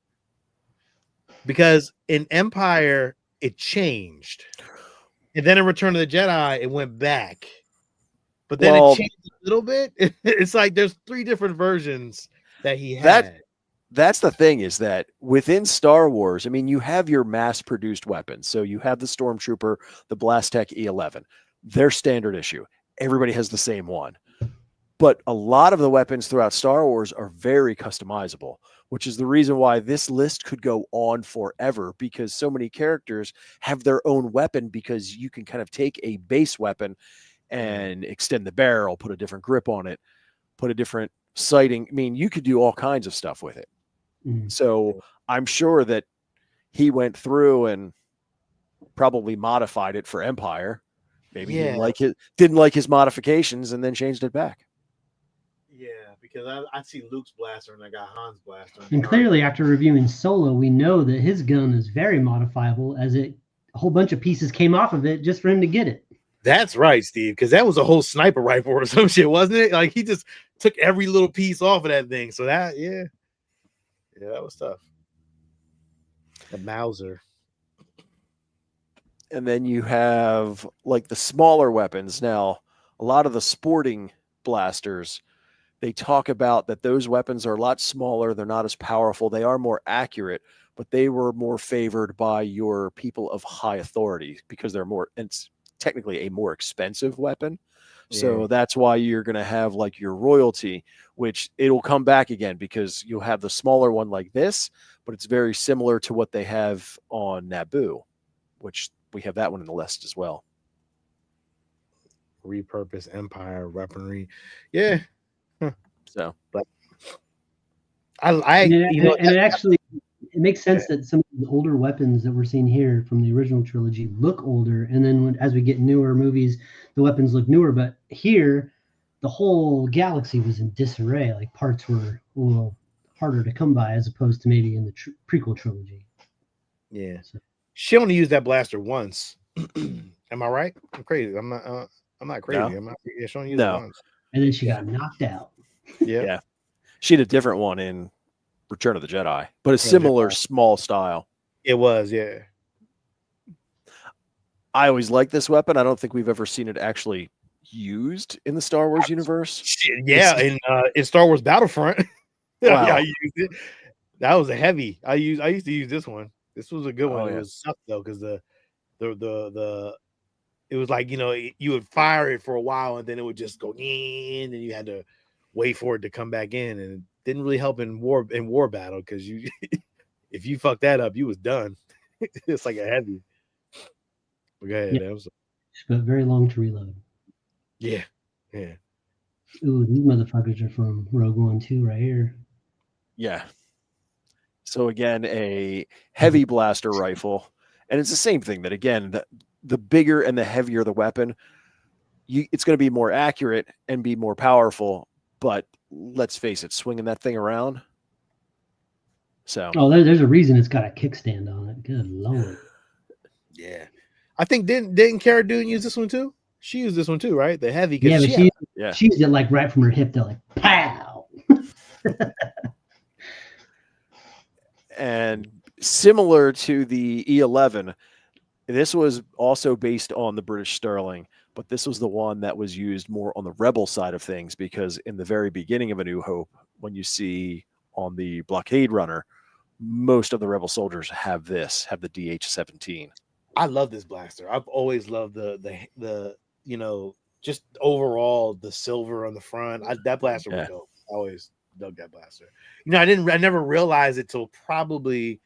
Because in Empire it changed, and then in Return of the Jedi it went back, but then it changed a little bit. It's like there's 3 different versions that he had. That's the thing, is that within Star Wars, I mean, you have your mass-produced weapons. So you have the Stormtrooper, the Blastech E11. They're standard issue. Everybody has the same one. But a lot of the weapons throughout Star Wars are very customizable, which is the reason why this list could go on forever, because so many characters have their own weapon, because you can kind of take a base weapon and extend the barrel, put a different grip on it, put a different sighting. I mean, you could do all kinds of stuff with it. So I'm sure that he went through and probably modified it for Empire. Maybe he didn't like his modifications and then changed it back. Yeah, because I see Luke's blaster and I got Han's blaster. And clearly, after reviewing Solo, we know that his gun is very modifiable, as a whole bunch of pieces came off of it just for him to get it. That's right, Steve, because that was a whole sniper rifle or some shit, wasn't it? Like he just took every little piece off of that thing. So that, that was tough. The Mauser. And then you have like the smaller weapons. Now, a lot of the sporting blasters, they talk about that those weapons are a lot smaller. They're not as powerful. They are more accurate, but they were more favored by your people of high authority because they're more, it's technically a more expensive weapon. So that's why you're going to have like your royalty, which it'll come back again because you'll have the smaller one like this, but it's very similar to what they have on Naboo, which we have that one in the list as well. Repurpose Empire weaponry. Yeah. So, but it makes sense that some of the older weapons that we're seeing here from the original trilogy look older, and then as we get newer movies, the weapons look newer. But here, the whole galaxy was in disarray. Like parts were a little harder to come by as opposed to maybe in the prequel trilogy. Yeah, so she only used that blaster once, Am I right? I'm crazy. I'm not crazy. No. I'm not showing you No. the ones. And then she got knocked out. Yeah. Yeah. She had a different one in Return of the Jedi, but a Return of the similar Jedi. small style. It was, yeah. I always liked this weapon. I don't think we've ever seen it actually used in the Star Wars universe. Shit, yeah, in Star Wars Battlefront. Yeah, Wow. I used it. That was a heavy. I used to use this one. This was a good one. Oh, It yeah. was sucked though, because the it was like, you would fire it for a while and then it would just go in and you had to wait for it to come back in, and it didn't really help in war battle, because you if you fucked that up, you was done. It's like a heavy. But go ahead, Yeah. man. But very long to reload. Yeah. Ooh, these motherfuckers are from Rogue One too, right here. Yeah. So again, a heavy blaster rifle, and it's the same thing. That again, the bigger and the heavier the weapon, it's going to be more accurate and be more powerful. But let's face it, swinging that thing around. So There's a reason it's got a kickstand on it. Good lord. Yeah. I think didn't Cara Dune use this one too? She used this one too, right? The heavy. Yeah, but yeah. she used it like right from her hip to like pow. And similar to the E11, this was also based on the British Sterling, but this was the one that was used more on the Rebel side of things, because in the very beginning of A New Hope, when you see on the blockade runner, most of the Rebel soldiers have the DH-17. I love this blaster. I've always loved the just overall the silver on the front. That blaster was dope. I always dug that blaster. I never realized it till probably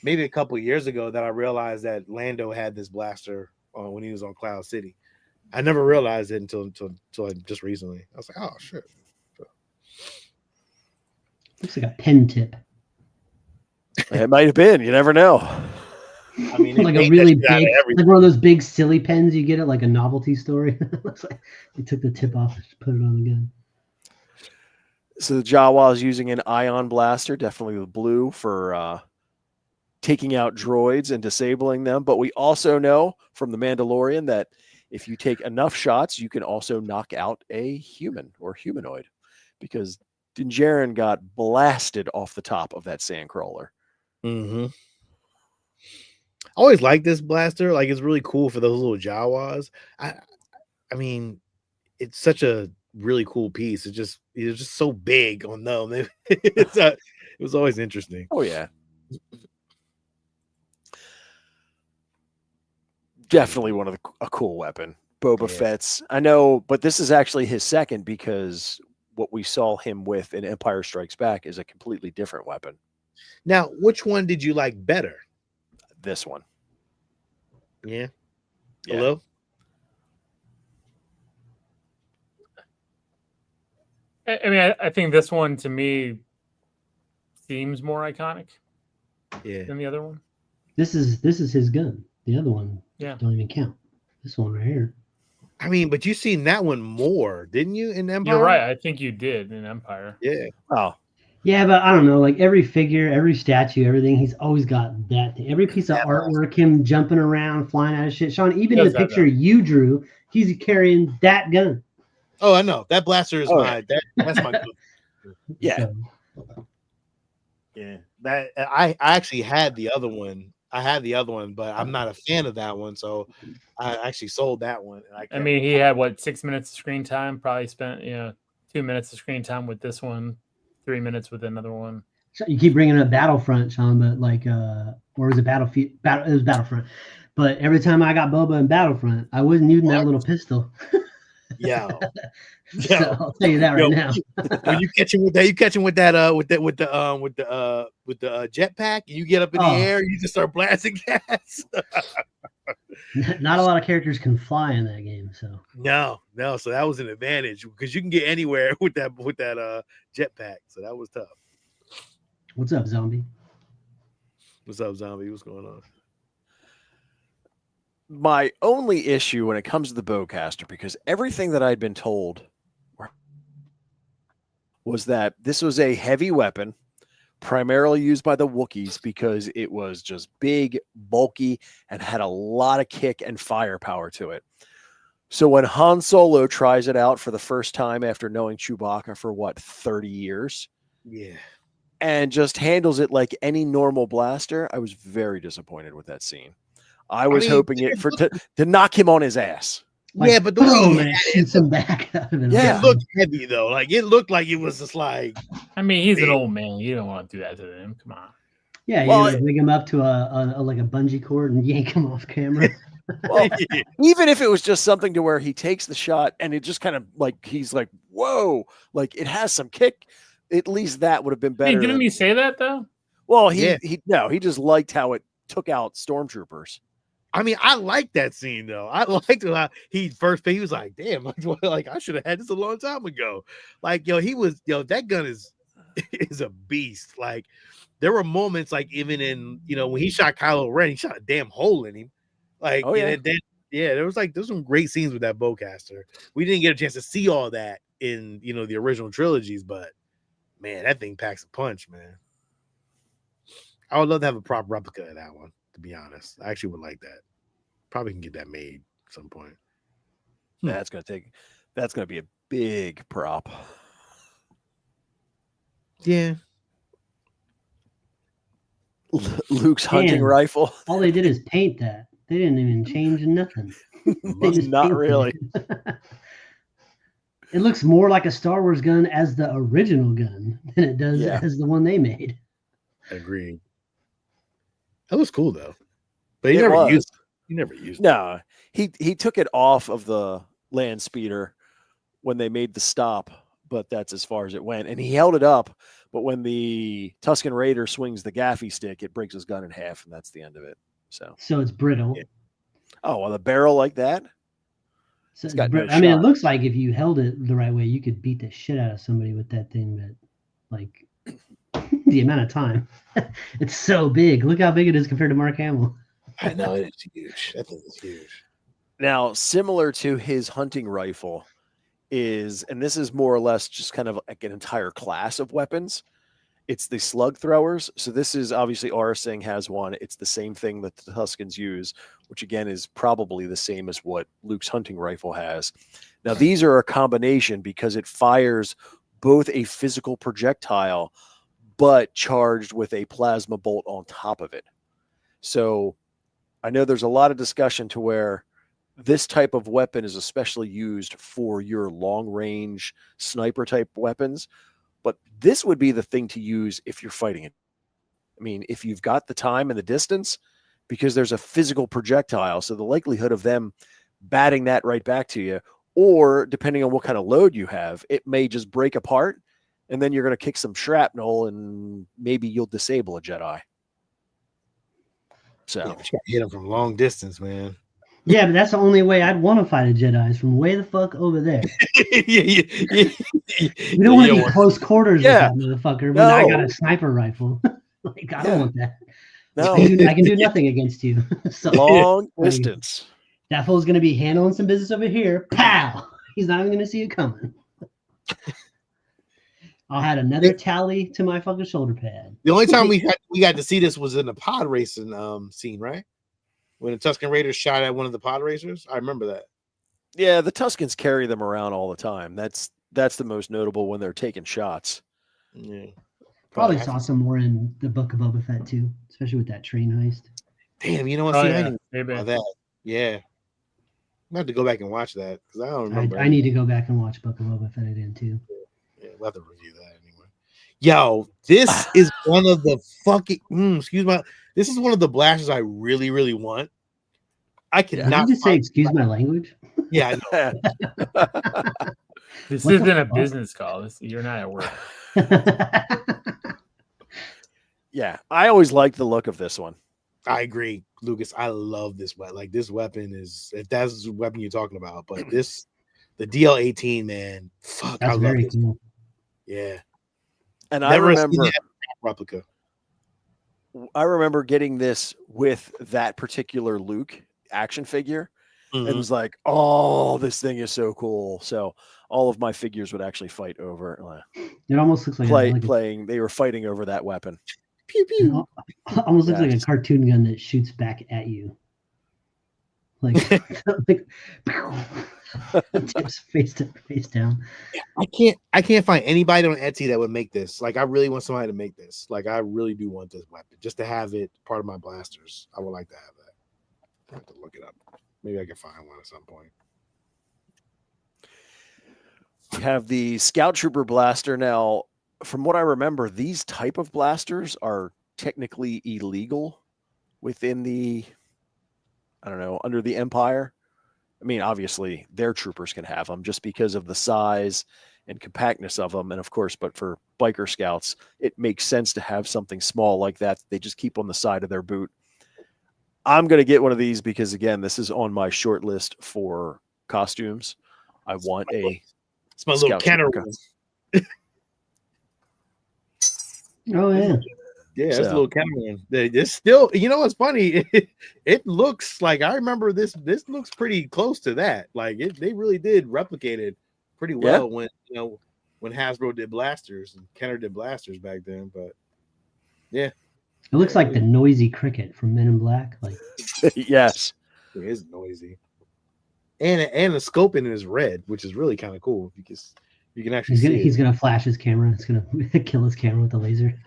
maybe a couple of years ago that I realized that Lando had this blaster when he was on Cloud City. I never realized it until just recently. I was like, oh shit. Looks like a pen tip. It might have been. You never know. I mean, like a really big, like one of those big silly pens you get at like a novelty store. Looks like they took the tip off and put it on again. So the Jawa is using an ion blaster, definitely the blue, for taking out droids and disabling them. But we also know from the Mandalorian that if you take enough shots, you can also knock out a human or humanoid, because Din Djarin got blasted off the top of that sandcrawler. Mm-hmm. I always like this blaster. Like, it's really cool for those little Jawas. I mean, it's such a really cool piece. It's just so big on them. It was always interesting. Oh yeah, definitely one of a cool weapon. Boba Fett's. I know, but this is actually his second, because what we saw him with in Empire Strikes Back is a completely different weapon. Now, which one did you like better? This one. Yeah. Hello? I mean, I think this one to me seems more iconic than the other one. This is his gun. The other one don't even count. This one right here. I mean, but you seen that one more, didn't you, in Empire? You're right. I think you did in Empire. Yeah. Oh. Yeah, but I don't know. Like every figure, every statue, everything, he's always got that thing. Every piece of artwork, him jumping around, flying out of shit. Sean, even the picture you drew, he's carrying that gun. Oh, I know. That blaster is that's my gun. Yeah. Yeah. That I actually had the other one. But I'm not a fan of that one, so I actually sold that one. I mean, he had 6 minutes of screen time. Probably spent 2 minutes of screen time with this one, 3 minutes with another one. You keep bringing up Battlefront, Sean, but like, or was it Battlefield? It was Battlefront. But every time I got Boba in Battlefront, I wasn't using that little pistol. Yeah. So I'll tell you that right now. When you catch him with that, with the jetpack, and you get up in the air, you just start blasting gas. Not a lot of characters can fly in that game, so no. So that was an advantage, because you can get anywhere with that jetpack. So that was tough. What's up, Zombie? What's up, Zombie? What's going on? My only issue when it comes to the bowcaster, because everything that I'd been told was that this was a heavy weapon primarily used by the Wookiees because it was just big, bulky, and had a lot of kick and firepower to it. So when Han Solo tries it out for the first time after knowing Chewbacca for 30 years, Yeah. and just handles it like any normal blaster, I was very disappointed with that scene. I was hoping to knock him on his ass. Like, yeah, but the way boom, and it shoots him back. it looked heavy though. Like it looked like it was just like. I mean, he's an old man. You don't want to do that to him. Come on. Yeah, you Well, bring him up to a like a bungee cord and yank him off camera. Well, even if it was just something to where he takes the shot and it just kind of like he's like, whoa, like it has some kick. At least that would have been better. Hey, didn't he say that though? Well, he just liked how it took out stormtroopers. I mean, I like that scene though. I liked how he was like, damn, like I should have had this a long time ago. Like, that gun is a beast. Like, there were moments like even in when he shot Kylo Ren, he shot a damn hole in him. Like, there's some great scenes with that bowcaster. We didn't get a chance to see all that in the original trilogies, but man, that thing packs a punch, man. I would love to have a proper replica of that one, to be honest. I actually would like that. Probably can get that made at some point. That's gonna be a big prop. Yeah. Luke's hunting rifle. All they did is paint that. They didn't even change nothing. Not really. It looks more like a Star Wars gun as the original gun than it does as the one they made. Agreed. That was cool though, but he never used it. No, he took it off of the land speeder when they made the stop, but that's as far as it went. And he held it up, but when the Tusken Raider swings the gaffy stick, it breaks his gun in half, and that's the end of it. So it's brittle. Yeah. Oh, well, the barrel like that. So it looks like if you held it the right way, you could beat the shit out of somebody with that thing. But like the amount of time, it's so big. Look how big it is compared to Mark Hamill. I know it's huge. That thing is huge. Now, similar to his hunting rifle and this is more or less just kind of like an entire class of weapons. It's the slug throwers. So this is obviously Arsing has one. It's the same thing that the Tuskens use, which again is probably the same as what Luke's hunting rifle has. Now, these are a combination because it fires both a physical projectile, but charged with a plasma bolt on top of it. So I know there's a lot of discussion to where this type of weapon is especially used for your long range sniper type weapons. But this would be the thing to use if you're fighting it. I mean, if you've got the time and the distance, because there's a physical projectile. So the likelihood of them batting that right back to you, or depending on what kind of load you have, it may just break apart and then you're going to kick some shrapnel and maybe you'll disable a Jedi. So you got to hit them from long distance, man. Yeah, but that's the only way I'd want to fight a Jedi is from way the fuck over there. You don't want to be close quarters with that motherfucker, but I got a sniper rifle. Like, I don't want that. No. I can do nothing against you. So, long distance. That fool's going to be handling some business over here. Pow! He's not even going to see it coming. I'll add another tally to my fucking shoulder pad. The only time we got to see this was in the pod racing scene, right? When the Tusken Raiders shot at one of the pod racers. I remember that. Yeah, the Tuskens carry them around all the time. That's the most notable when they're taking shots. Yeah. Probably saw some more in the Book of Boba Fett too, especially with that train heist. Damn, you know what? I didn't know that. Yeah. I'm have to go back and watch that because I don't remember. I need to go back and watch Book of Boba Fett again too. Yeah, we'll have to review that anyway. Yo, this is one of the fucking this is one of the blasters I really, really want. I cannot. Did you just say excuse my language? Yeah, I know. This isn't a business call. You're not at work. Yeah, I always liked the look of this one. I agree, Lucas. I love this weapon. Like, this weapon is, if that's the weapon you're talking about, but the DL-18, man, fuck, that's I love it. Cool. Yeah. And I remember replica. I remember getting this with that particular Luke action figure, and was like, "Oh, this thing is so cool." So all of my figures would actually fight over. It almost looks like playing. They were fighting over that weapon. Pew pew. Almost looks like a cartoon gun that shoots back at you. Like tips face down. I can't find anybody on Etsy that would make this. Like, I really want somebody to make this. Like, I really do want this weapon just to have it part of my blasters. I would like to have that. I have to look it up. Maybe I can find one at some point. We have the Scout Trooper blaster now. From what I remember, these type of blasters are technically illegal within the, I don't know, under the Empire. I mean, obviously, their troopers can have them just because of the size and compactness of them. And of course, but for biker scouts, it makes sense to have something small like that. They just keep on the side of their boot. I'm going to get one of these because, again, this is on my short list for costumes. I want a... It's my little cannon. Oh, yeah. Yeah, it's a little camera. It's still, you know what's funny? It looks like, I remember this looks pretty close to that. Like, they really did replicate it pretty well when Hasbro did blasters and Kenner did blasters back then. But yeah. It looks like the noisy cricket from Men in Black. Like yes. It is noisy. And the scope in it is red, which is really kind of cool because you can actually see he's gonna flash his camera. It's gonna kill his camera with the laser.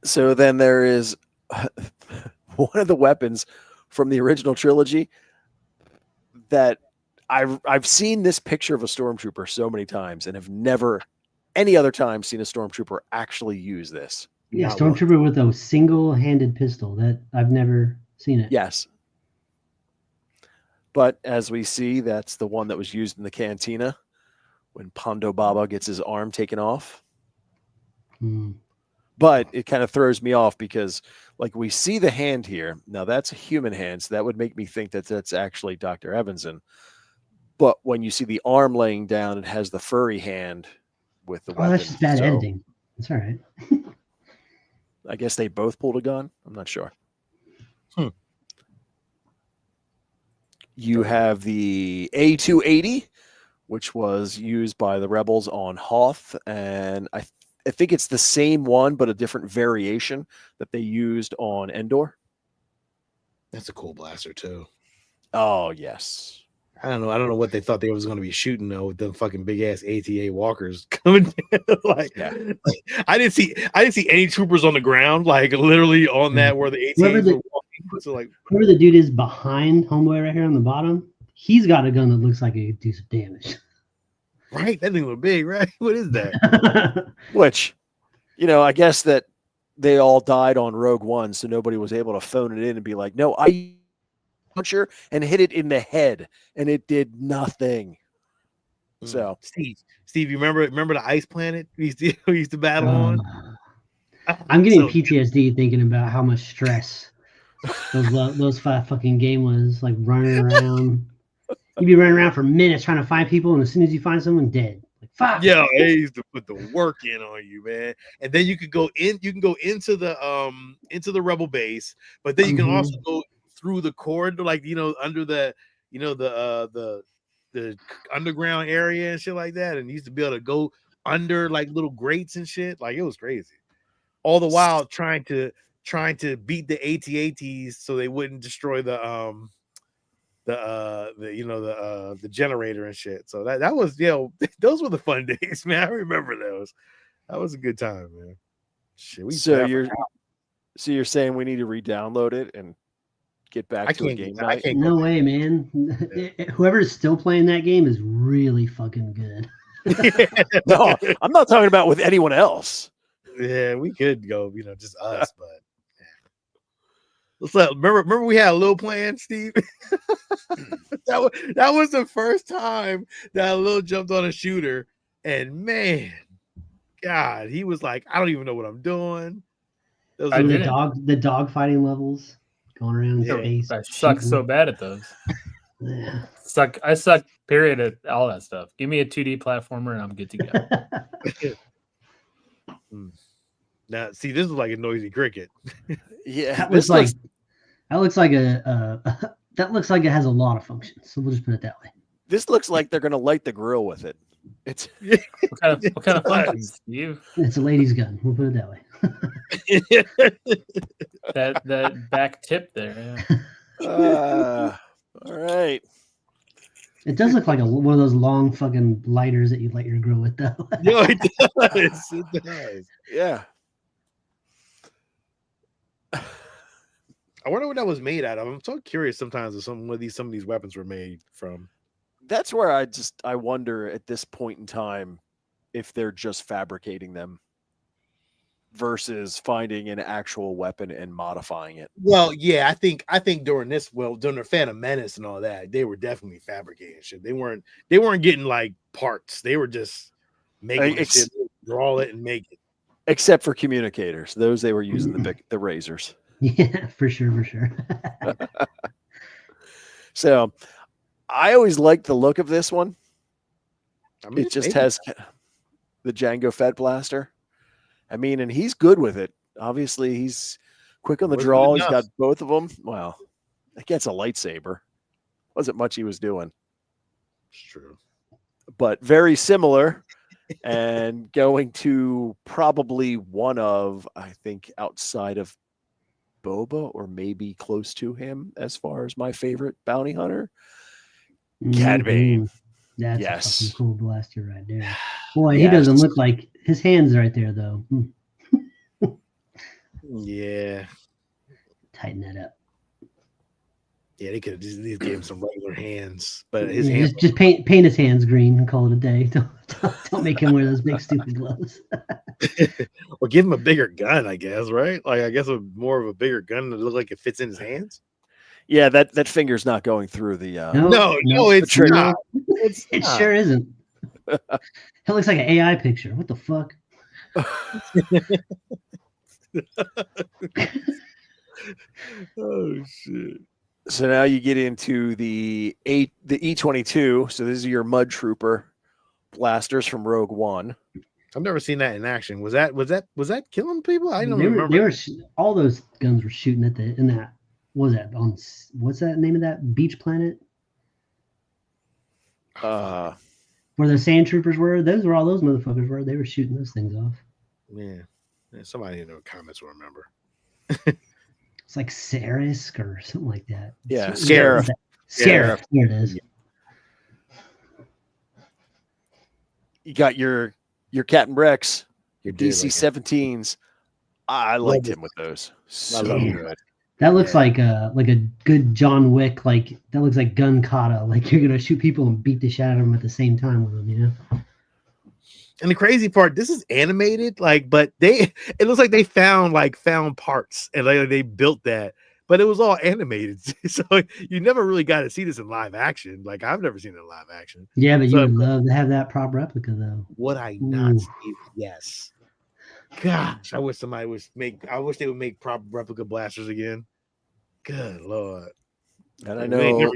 So then there is one of the weapons from the original trilogy that I've seen this picture of a stormtrooper so many times and have never any other time seen a stormtrooper actually use this. Yeah, stormtrooper with a single-handed pistol. That I've never seen it. Yes. But as we see, that's the one that was used in the cantina when Pondo Baba gets his arm taken off. But it kind of throws me off because, like, we see the hand here. Now, that's a human hand, so that would make me think that that's actually Dr. Evanson. But when you see the arm laying down, it has the furry hand with the weapon. That's just bad editing. It's all right. I guess they both pulled a gun. I'm not sure. You have the A280, which was used by the Rebels on Hoth, and I think it's the same one, but a different variation that they used on Endor. That's a cool blaster too. Oh yes. I don't know what they thought they was going to be shooting though with them fucking big ass ATA walkers coming down. like I didn't see any troopers on the ground, like literally on that where the ATAs were walking. So like whoever the dude is behind Homeboy right here on the bottom, he's got a gun that looks like it could do some damage. Right, that thing look big, right? What is that? Which, I guess that they all died on Rogue One, so nobody was able to phone it in and be like, "No, I puncher and hit it in the head, and it did nothing." So, Steve, you remember the ice planet we used to battle on? I'm getting PTSD thinking about how much stress those 5 fucking game was, like running around. You'd be running around for minutes trying to find people, and as soon as you find someone, dead. Like, fuck. Yeah, they used to put the work in on you, man. And then you could go in. You can go into the rebel base, but then you can also go through the corridor, like under the the underground area and shit like that. And you used to be able to go under like little grates and shit. Like, it was crazy. All the while trying to beat the AT-ATs so they wouldn't destroy the generator and shit. So that was those were the fun days, man. I remember those. That was a good time, man. Shit, so you're saying we need to re-download it and get back to a game night? No way, man. Whoever is still playing that game is really fucking good. No, I'm not talking about with anyone else. Yeah, we could go, just us, but remember we had a little plan, Steve. that was the first time that Lil jumped on a shooter, and man, God, he was like, I don't even know what I'm doing. The dog fighting levels going around space. I suck so bad at those. I suck period at all that stuff. Give me a 2D platformer and I'm good to go. Now, see, this is like a noisy cricket. Yeah, That this looks like that looks like it has a lot of functions. So we'll just put it that way. This looks like they're gonna light the grill with it. It's What kind of functions, Steve? It's a lady's gun. We'll put it that way. That back tip there. Yeah. all right. It does look like one of those long fucking lighters that you light your grill with, though. No, it does. It does. Yeah. I wonder what that was made out of. I'm so curious sometimes if some of these weapons were made from. That's where I wonder at this point in time if they're just fabricating them versus finding an actual weapon and modifying it. Well, yeah, I think during the Phantom Menace and all that, they were definitely fabricating shit. They weren't getting like parts. They were just making shit, draw it and make it. Except for communicators. Those they were using the razors. Yeah, for sure. So I always liked the look of this one. I mean, it just has the Django Fett blaster. I mean, and he's good with it. Obviously, he's quick on the draw. He's got both of them. Well, against a lightsaber, wasn't much he was doing. It's true. But very similar, and going to probably one of, I think, outside of Boba or maybe close to him as far as my favorite bounty hunter, Cad Bane. That's a fucking cool blaster right there. Boy, Yes. he doesn't look like his hands right there though. Yeah. Tighten that up. Yeah, they could have just gave him some regular hands, but his hands just paint his hands green and call it a day. Don't make him wear those big stupid gloves. or give him a bigger gun, I guess, right? Like I guess more of a bigger gun that look like it fits in his hands. Yeah, that finger's not going through the No, it's not. It sure isn't. It looks like an AI picture. What the fuck? Oh shit. So now you get into the E22. So this is your Mud Trooper blasters from Rogue One. I've never seen that in action. Was that killing people? I don't They remember. were all those guns were shooting at in that. What was that on? What's that name of that beach planet? Where the sand troopers were. Those were all those motherfuckers were. They were shooting those things off. Yeah. Somebody in the comments will remember. It's like Sarisk or something like that. Yeah, Scarif. There it is. You got your Captain Rex, your did DC-17s. I liked him with those. So good. That looks like a good John Wick. Like that looks like gun kata. Like you're gonna shoot people and beat the shit out of them at the same time with them. You know. And the crazy part, this is animated, but it looks like they found parts and they built that, but it was all animated. So you never really got to see this in live action. Like I've never seen it in live action. Yeah, but you would love to have that prop replica though. Would I not? Yes. Gosh, I wish somebody I wish they would make prop replica blasters again. Good Lord. And I know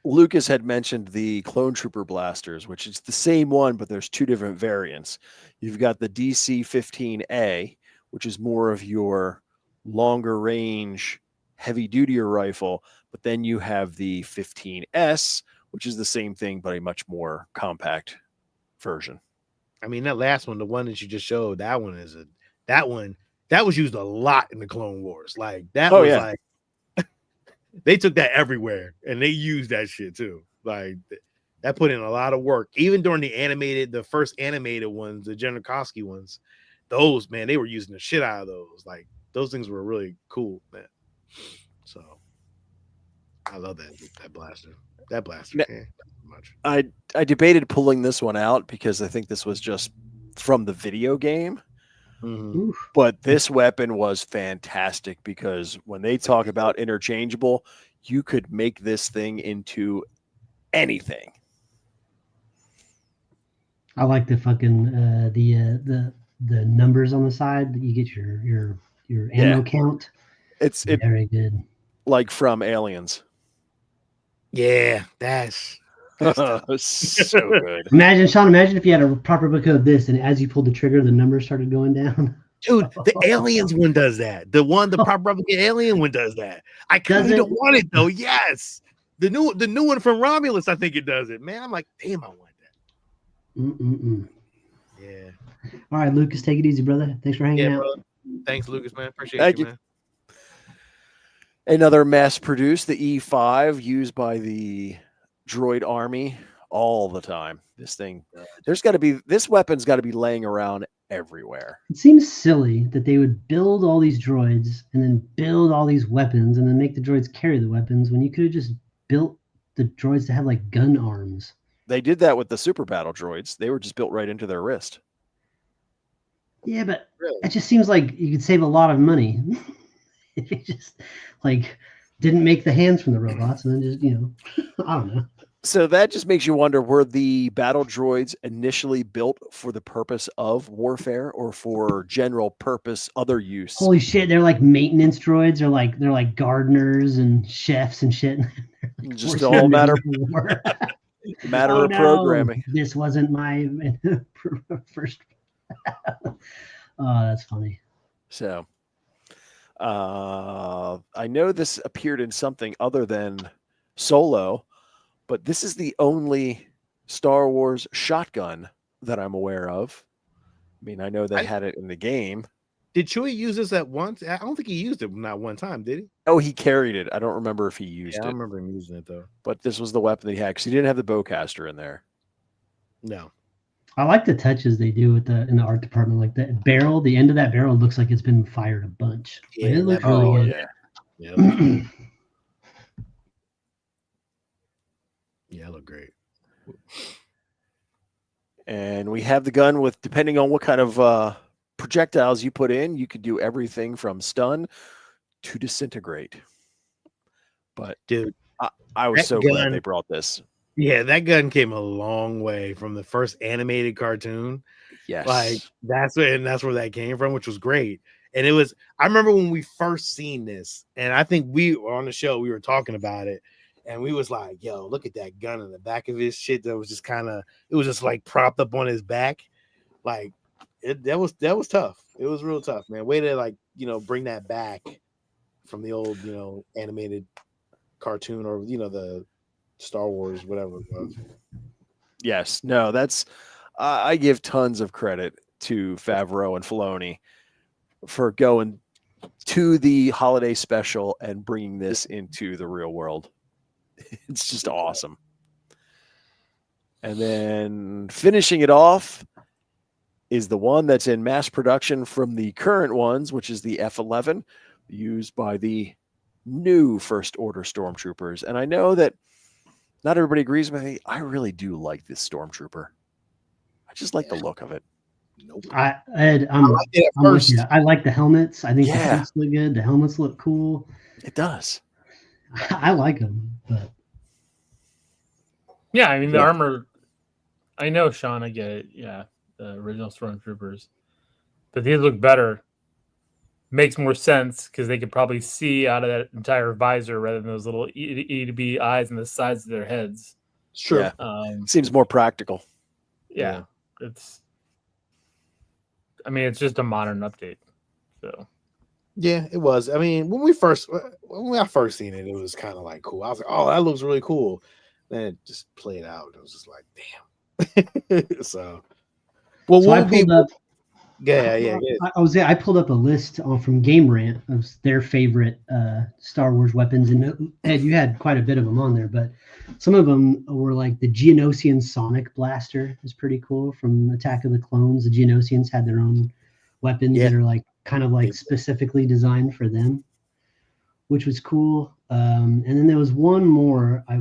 Lucas had mentioned the Clone Trooper blasters, which is the same one, but there's two different variants. You've got the DC-15A, which is more of your longer range, heavy duty rifle, but then you have the 15S, which is the same thing, but a much more compact version. I mean, that last one, the one that you just showed, that was used a lot in the Clone Wars. Like that like they took that everywhere and they used that shit too. Like that put in a lot of work. Even during the first animated ones, the Jennikoski ones, those, man, they were using the shit out of those. Like those things were really cool, man. So I love that blaster. That blaster, man, much. I debated pulling this one out because I think this was just from the video game. Mm-hmm. But this weapon was fantastic because when they talk about interchangeable, you could make this thing into anything. I like the fucking the numbers on the side that you get your ammo count. It's very good. Like from Aliens. Yeah, that's so good. Imagine, Sean, if you had a proper book of this and as you pulled the trigger, the numbers started going down. Dude, the aliens one does that. The Pop Replicant alien one does that. I kind of don't want it though. Yes, the new one from Romulus, I think it does it. Man, I'm like, damn, I want that. Yeah. All right, Lucas, take it easy, brother. Thanks for hanging out. Brother. Thanks, Lucas, man. Appreciate you, man. Another mass-produced, the E5, used by the droid army all the time. This weapon's got to be laying around everywhere. It seems silly that they would build all these droids and then build all these weapons and then make the droids carry the weapons when you could have just built the droids to have like gun arms. They did that with the super battle droids. They were just built right into their wrist. Yeah, but it just seems like you could save a lot of money if you just like didn't make the hands from the robots and then just, I don't know. So that just makes you wonder, were the battle droids initially built for the purpose of warfare or for general purpose, other use? Holy shit, they're like maintenance droids, or like they're like gardeners and chefs and shit. Like just all matter of programming. This wasn't my first. Oh, that's funny. So I know this appeared in something other than Solo, but this is the only Star Wars shotgun that I'm aware of. I mean, I know they had it in the game. Did Chewie use this at once? I don't think he used it not one time, did he? Oh, he carried it. I don't remember if he used it. I remember him using it, though. But this was the weapon that he had, because he didn't have the bowcaster in there. No. I like the touches they do in the art department. Like that barrel, the end of that barrel looks like it's been fired a bunch. Yeah, it looks really good. Yeah. Yeah, it looked great. And we have the gun with, depending on what kind of projectiles you put in, you could do everything from stun to disintegrate. But dude, I was so glad they brought this. Yeah, that gun came a long way from the first animated cartoon. Yes. Like that's where that came from, which was great. And I remember when we first seen this, and I think we were on the show, we were talking about it, and we was like, yo, look at that gun in the back of his shit that was just it was just like propped up on his back. Like that was tough. It was real tough, man. Way to bring that back from the old, animated cartoon or the Star Wars, whatever it was. Yes, no, that's I give tons of credit to Favreau and Filoni for going to the holiday special and bringing this into the real world. It's just awesome. And then finishing it off is the one that's in mass production from the current ones, which is the F-11, used by the new First Order Stormtroopers. And I know that not everybody agrees with me. I really do like this Stormtrooper. I just like the look of it. Nope. I like the helmets. I think the helmets look good. The helmets look cool. It does. I like them, but yeah, I mean the armor. I know, Sean. I get it. Yeah, the original Stormtroopers, but these look better. Makes more sense because they could probably see out of that entire visor rather than those little E to B eyes on the sides of their heads. Sure. Yeah. Seems more practical. Yeah. It's just a modern update. So yeah, it was. I mean, when I first seen it, it was kind of like cool. I was like, oh, that looks really cool. Then it just played out. It was just like, damn. So I pulled up. Yeah. I pulled up a list from Game Rant of their favorite Star Wars weapons, and Ed, you had quite a bit of them on there, but some of them were like the Geonosian Sonic Blaster is pretty cool from Attack of the Clones. The Geonosians had their own weapons that are like kind of like specifically designed for them, which was cool. And then there was one more I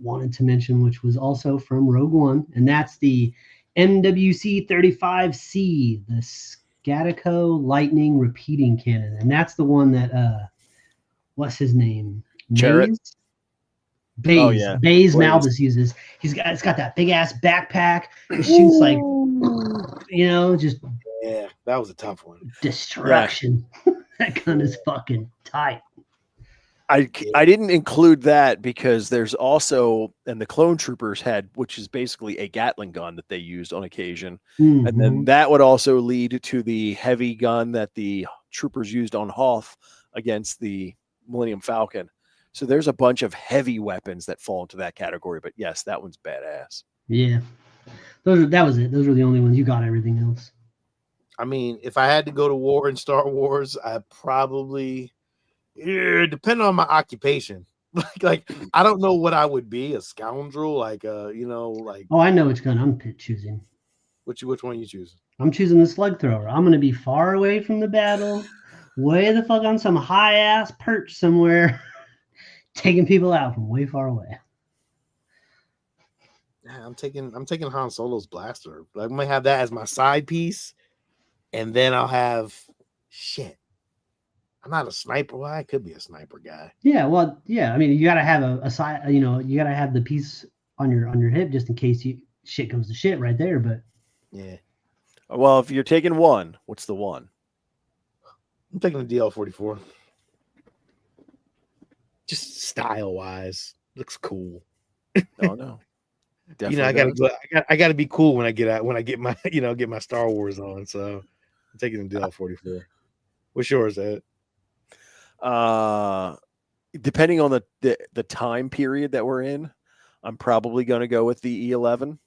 wanted to mention, which was also from Rogue One, and that's the MWC-35C, the Scatico Lightning Repeating Cannon. And that's the one that, what's his name? Jarrett? Baze. Oh, yeah. Baze Malbus uses. It's got that big ass backpack. It shoots like, just. Yeah, that was a tough one. Destruction. That gun is fucking tight. I didn't include that because there's also, and the clone troopers had, which is basically a Gatling gun that they used on occasion. Mhm. And then that would also lead to the heavy gun that the troopers used on Hoth against the Millennium Falcon. So there's a bunch of heavy weapons that fall into that category. But yes, that one's badass. Yeah. That was it. Those were the only ones. You got everything else. I mean, if I had to go to war in Star Wars, I probably, depending on my occupation. like I don't know what I would be, a scoundrel, like like. Oh, I know which gun I'm choosing. Which one are you choosing? I'm choosing the slug thrower. I'm gonna be far away from the battle, way the fuck on some high ass perch somewhere, taking people out from way far away. Yeah, I'm taking Han Solo's blaster. Like, I'm gonna have that as my side piece, and then I'll have shit. I'm not a sniper. Well, I could be a sniper guy. Yeah, well, yeah. I mean, you gotta have a side. You gotta have the piece on your hip just in case shit comes to shit right there. But yeah. Well, if you're taking one, what's the one? I'm taking the DL-44. Just style wise, looks cool. No. Definitely I gotta be cool when I get my get my Star Wars on. So I'm taking the DL-44. What's yours, Ed? Depending on the time period that we're in, I'm probably going to go with the E11,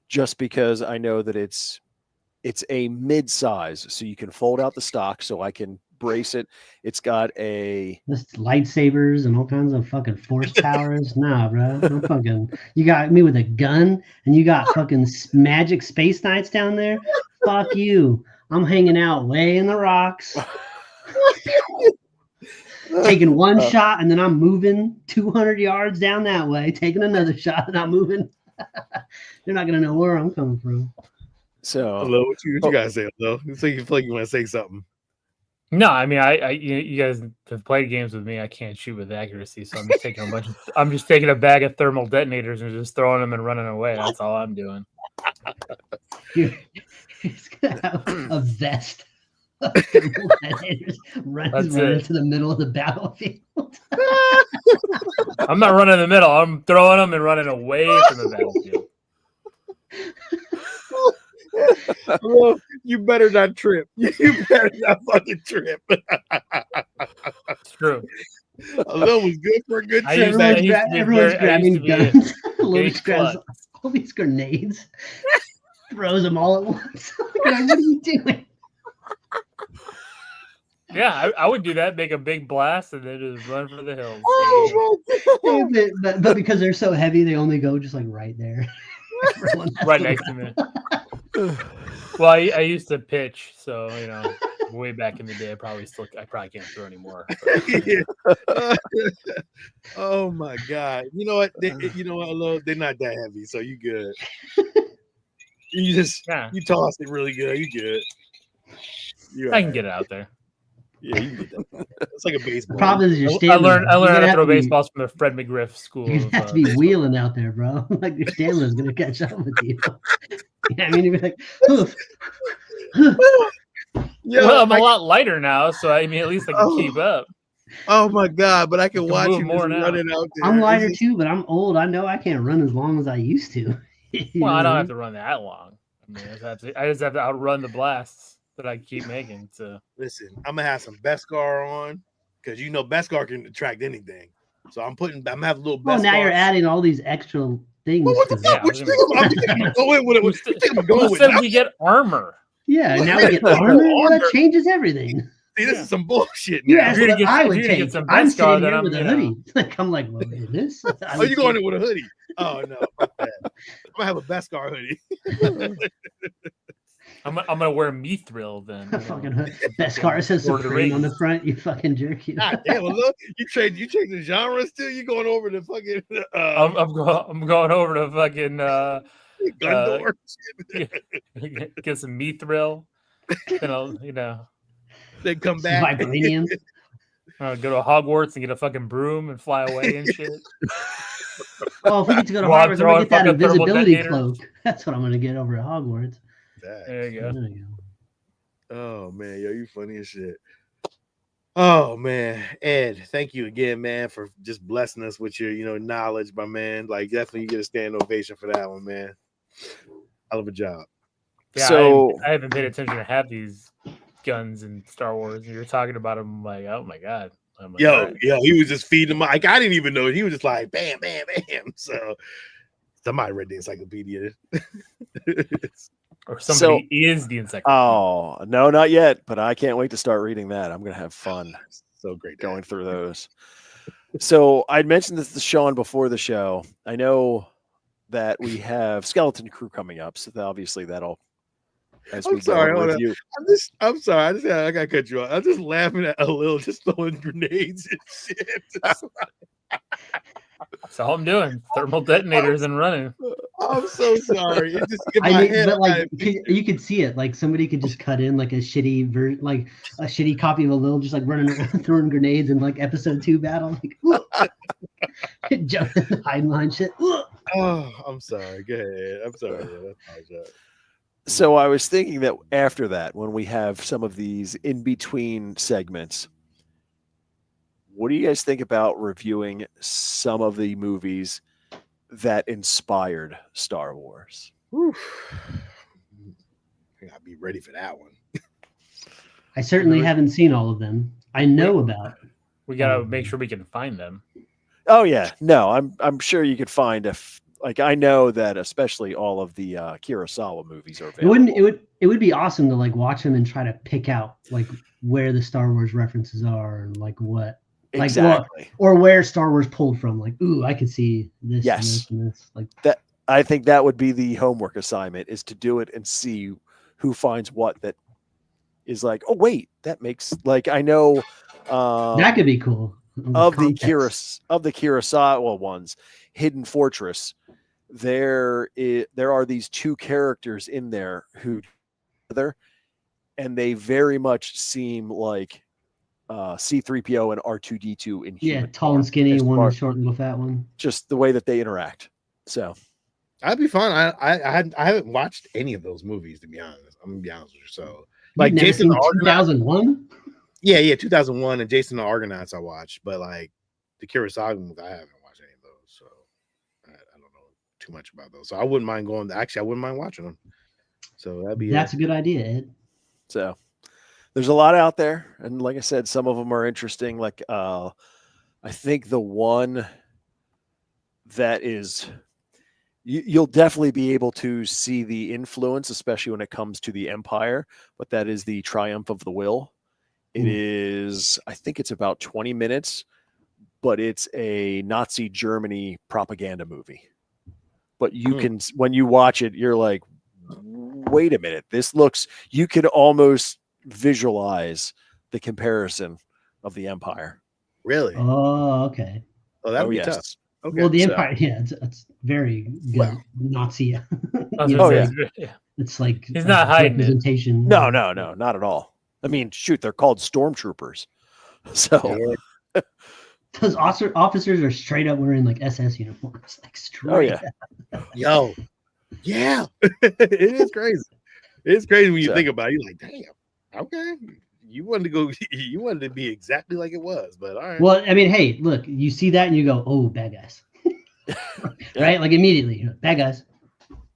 just because I know that it's a mid-size, so you can fold out the stock, so I can brace it. It's got just lightsabers and all kinds of fucking force powers. Nah, bro. You got me with a gun, and you got fucking magic space knights down there. Fuck you. I'm hanging out way in the rocks. Taking one shot, and then I'm moving 200 yards down that way, taking another shot, and I'm moving. They're not going to know where I'm coming from. So, hello, what you guys say, hello? So you feel like you want to say something? No, I mean, you guys have played games with me. I can't shoot with accuracy, so I'm just taking I'm just taking a bag of thermal detonators and just throwing them and running away. That's all I'm doing. You're just gonna have a vest. running into the middle of the battlefield. I'm not running in the middle. I'm throwing them and running away from the battlefield. Well, you better not trip. You better not fucking trip. It's true. Although it was good for a good trip. Everyone's grabbing guns. Lotus grabs all these grenades, throws them all at once. What are you doing? Yeah, I would do that. Make a big blast and then just run for the hills. Oh, but because they're so heavy, they only go just like right there. Right next to me. Well, I used to pitch, so way back in the day, I probably can't throw anymore. Oh my god! You know what? They're not that heavy, so you good. You toss it really good. You good. I can get it out there. Yeah, you can get that. It's like a baseball. The problem is your stamina. I learned how to throw baseballs from the Fred McGriff school. You have to be wheeling out there, bro. Like your stamina is gonna catch up with you. I mean, you'd be like, oof. Well, I'm a lot lighter now, so I mean, at least I can keep up. Oh my god! But I can watch you more now. running out there. I'm lighter too, but I'm old. I know I can't run as long as I used to. Well, I don't have to run that long. I mean, I just have to outrun the blasts that I keep making. So listen, I'm gonna have some Beskar on because Beskar can attract anything. So I'm gonna have a little Beskar. Oh, now you're adding all these extra things. Well, what the fuck? What you think I'm going with it? What you think I'm going with? Said we get armor. Yeah, now we get armor. Well, that changes everything. See, this is some bullshit. Yeah, that's what I would take. I'm sitting here with a hoodie. I'm like, well, this. Oh, you going in with a hoodie? Oh no, fuck that. I'm gonna have a Beskar hoodie. I'm gonna wear Mithril then. Fucking Beskar says Supreme on the front. You fucking jerk. God damn! Well, look, you change the genres too. You going over to fucking? I'm going over to fucking Gundor. Get some Mithril. Then I'll Then come back. Vibranium. Go to Hogwarts and get a fucking broom and fly away and shit. Oh, if we get to go to Hogwarts, I'm gonna get that invisibility cloak. That's what I'm gonna get over at Hogwarts. There you go. Oh man, yo, you funny as shit. Oh man, Ed, thank you again, man, for just blessing us with your knowledge, my man. Like, definitely you get a stand ovation for that one, man. Hell of a job. Yeah, So I haven't paid attention to have these guns in Star Wars. You're talking about them, like, oh my god. I'm like, all right. Yo, he was just feeding them. Like, I didn't even know. He was just like, bam, bam, bam. So somebody read the encyclopedia. Or somebody is the encyclopedia. Oh, no, not yet, but I can't wait to start reading that. I'm going to have fun. So great going through those. So I'd mentioned this to Sean before the show. I know that we have Skeleton Crew coming up, so obviously that'll. I'm sorry. I'm sorry. I gotta cut you off. I'm just laughing at a little, just throwing grenades and shit. That's all I'm doing. Thermal detonators and running. I'm so sorry. It just but like you could see it. Like somebody could just cut in like a shitty like a shitty copy of a little, just like running around throwing grenades in like episode 2 battle. Like jumping hide line shit. Oh, I'm sorry. Go ahead. I'm sorry. I apologize. So I was thinking that after that, when we have some of these in between segments, what do you guys think about reviewing some of the movies that inspired Star Wars? I gotta be ready for that one. I certainly haven't seen all of them. I know about. We gotta make sure we can find them. Oh yeah, no, I'm sure you could find I know that especially all of the Kurosawa movies are available. It would be awesome to like watch them and try to pick out like where the Star Wars references are and like what. Like exactly. Or where Star Wars pulled from. Like, ooh, I could see this yes. and this and this. Like that. I think that would be the homework assignment, is to do it and see who finds what that is like, oh wait, that makes like I know that could be cool. Of the Kurosawa ones, Hidden Fortress, there are these two characters in there who together, and they very much seem like C-3PO and R2-D2 in human tall form, and skinny, one short little fat one. Just the way that they interact. So that'd be fun. I haven't watched any of those movies, to be honest. I'm gonna be honest with you. So like Jason 2001? Yeah, 2001 and Jason the Argonauts I watched, but like the Kurosawa movies, I haven't watched any of those, so I don't know too much about those. So I wouldn't mind going. Actually, I wouldn't mind watching them. So that's a good idea, Ed. So there's a lot out there, and like I said, some of them are interesting. Like I think the one that is you'll definitely be able to see the influence, especially when it comes to the Empire, but that is the Triumph of the Will. It is, I think it's about 20 minutes, but it's a Nazi Germany propaganda movie. But you can, when you watch it, you're like, wait a minute, you could almost visualize the comparison of the Empire. Really? Oh, okay. Oh, that would be tough. Okay. Well, the Empire, it's very good. Well, Nazi. It's like he's not hiding representation. No, not at all. I mean, shoot, they're called stormtroopers. So those officers are straight up wearing like SS uniforms. Like straight up. Yo. Yeah. It is crazy. It's crazy when you think about it. You're like, damn, okay. You wanted to be exactly like it was, but all right. Well, I mean, hey, look, you see that and you go, oh, bad guys. Right? Like immediately, bad guys.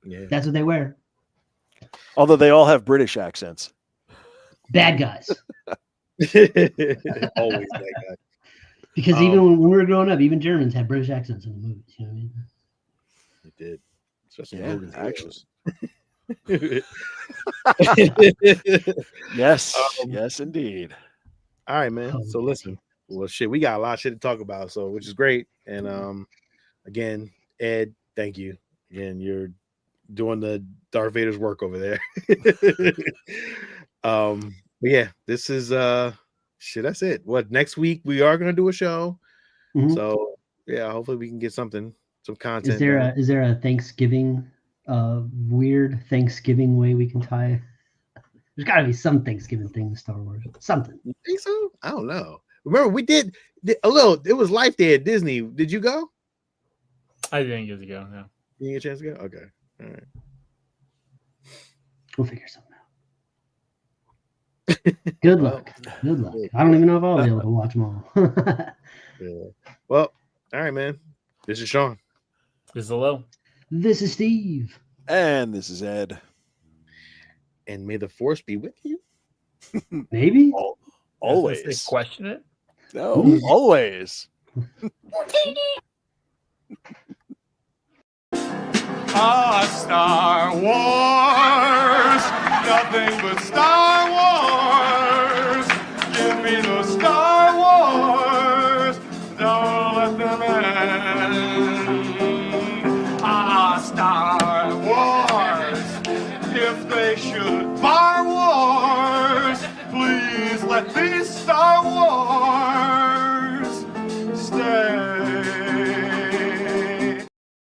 Yeah. That's what they wear. Although they all have British accents. Bad guys. Always bad guys. Because even when we were growing up, even Germans had British accents in the movies. You know what I mean? They did. Especially actually. Yes, indeed. All right, man. So listen, well, shit, we got a lot of shit to talk about, so which is great. And again, Ed, thank you. Again, you're doing the Darth Vader's work over there. But yeah, this is shit. That's it. What next week we are gonna do a show. Mm-hmm. So yeah, hopefully we can get some content. Is there a Thanksgiving? Weird Thanksgiving way we can tie. There's got to be some Thanksgiving thing in Star Wars. Something. You think so? I don't know. Remember, we did a little. It was Life Day at Disney. Did you go? I didn't get to go. No. You didn't get a chance to go. Okay. All right. We'll figure something out. Good Well, luck. Good luck. yeah. I don't even know if I'll be able to watch them all. Yeah. Well, all right, man. This is Sean. This is Hello. This is Steve. And this is Ed. And may the force be with you. Maybe. Always. Question it. No, Ooh. always. Star Wars, nothing but Star Wars. Give me the Star Wars, don't let them end. Star Wars, if they should bar wars, please let these Star Wars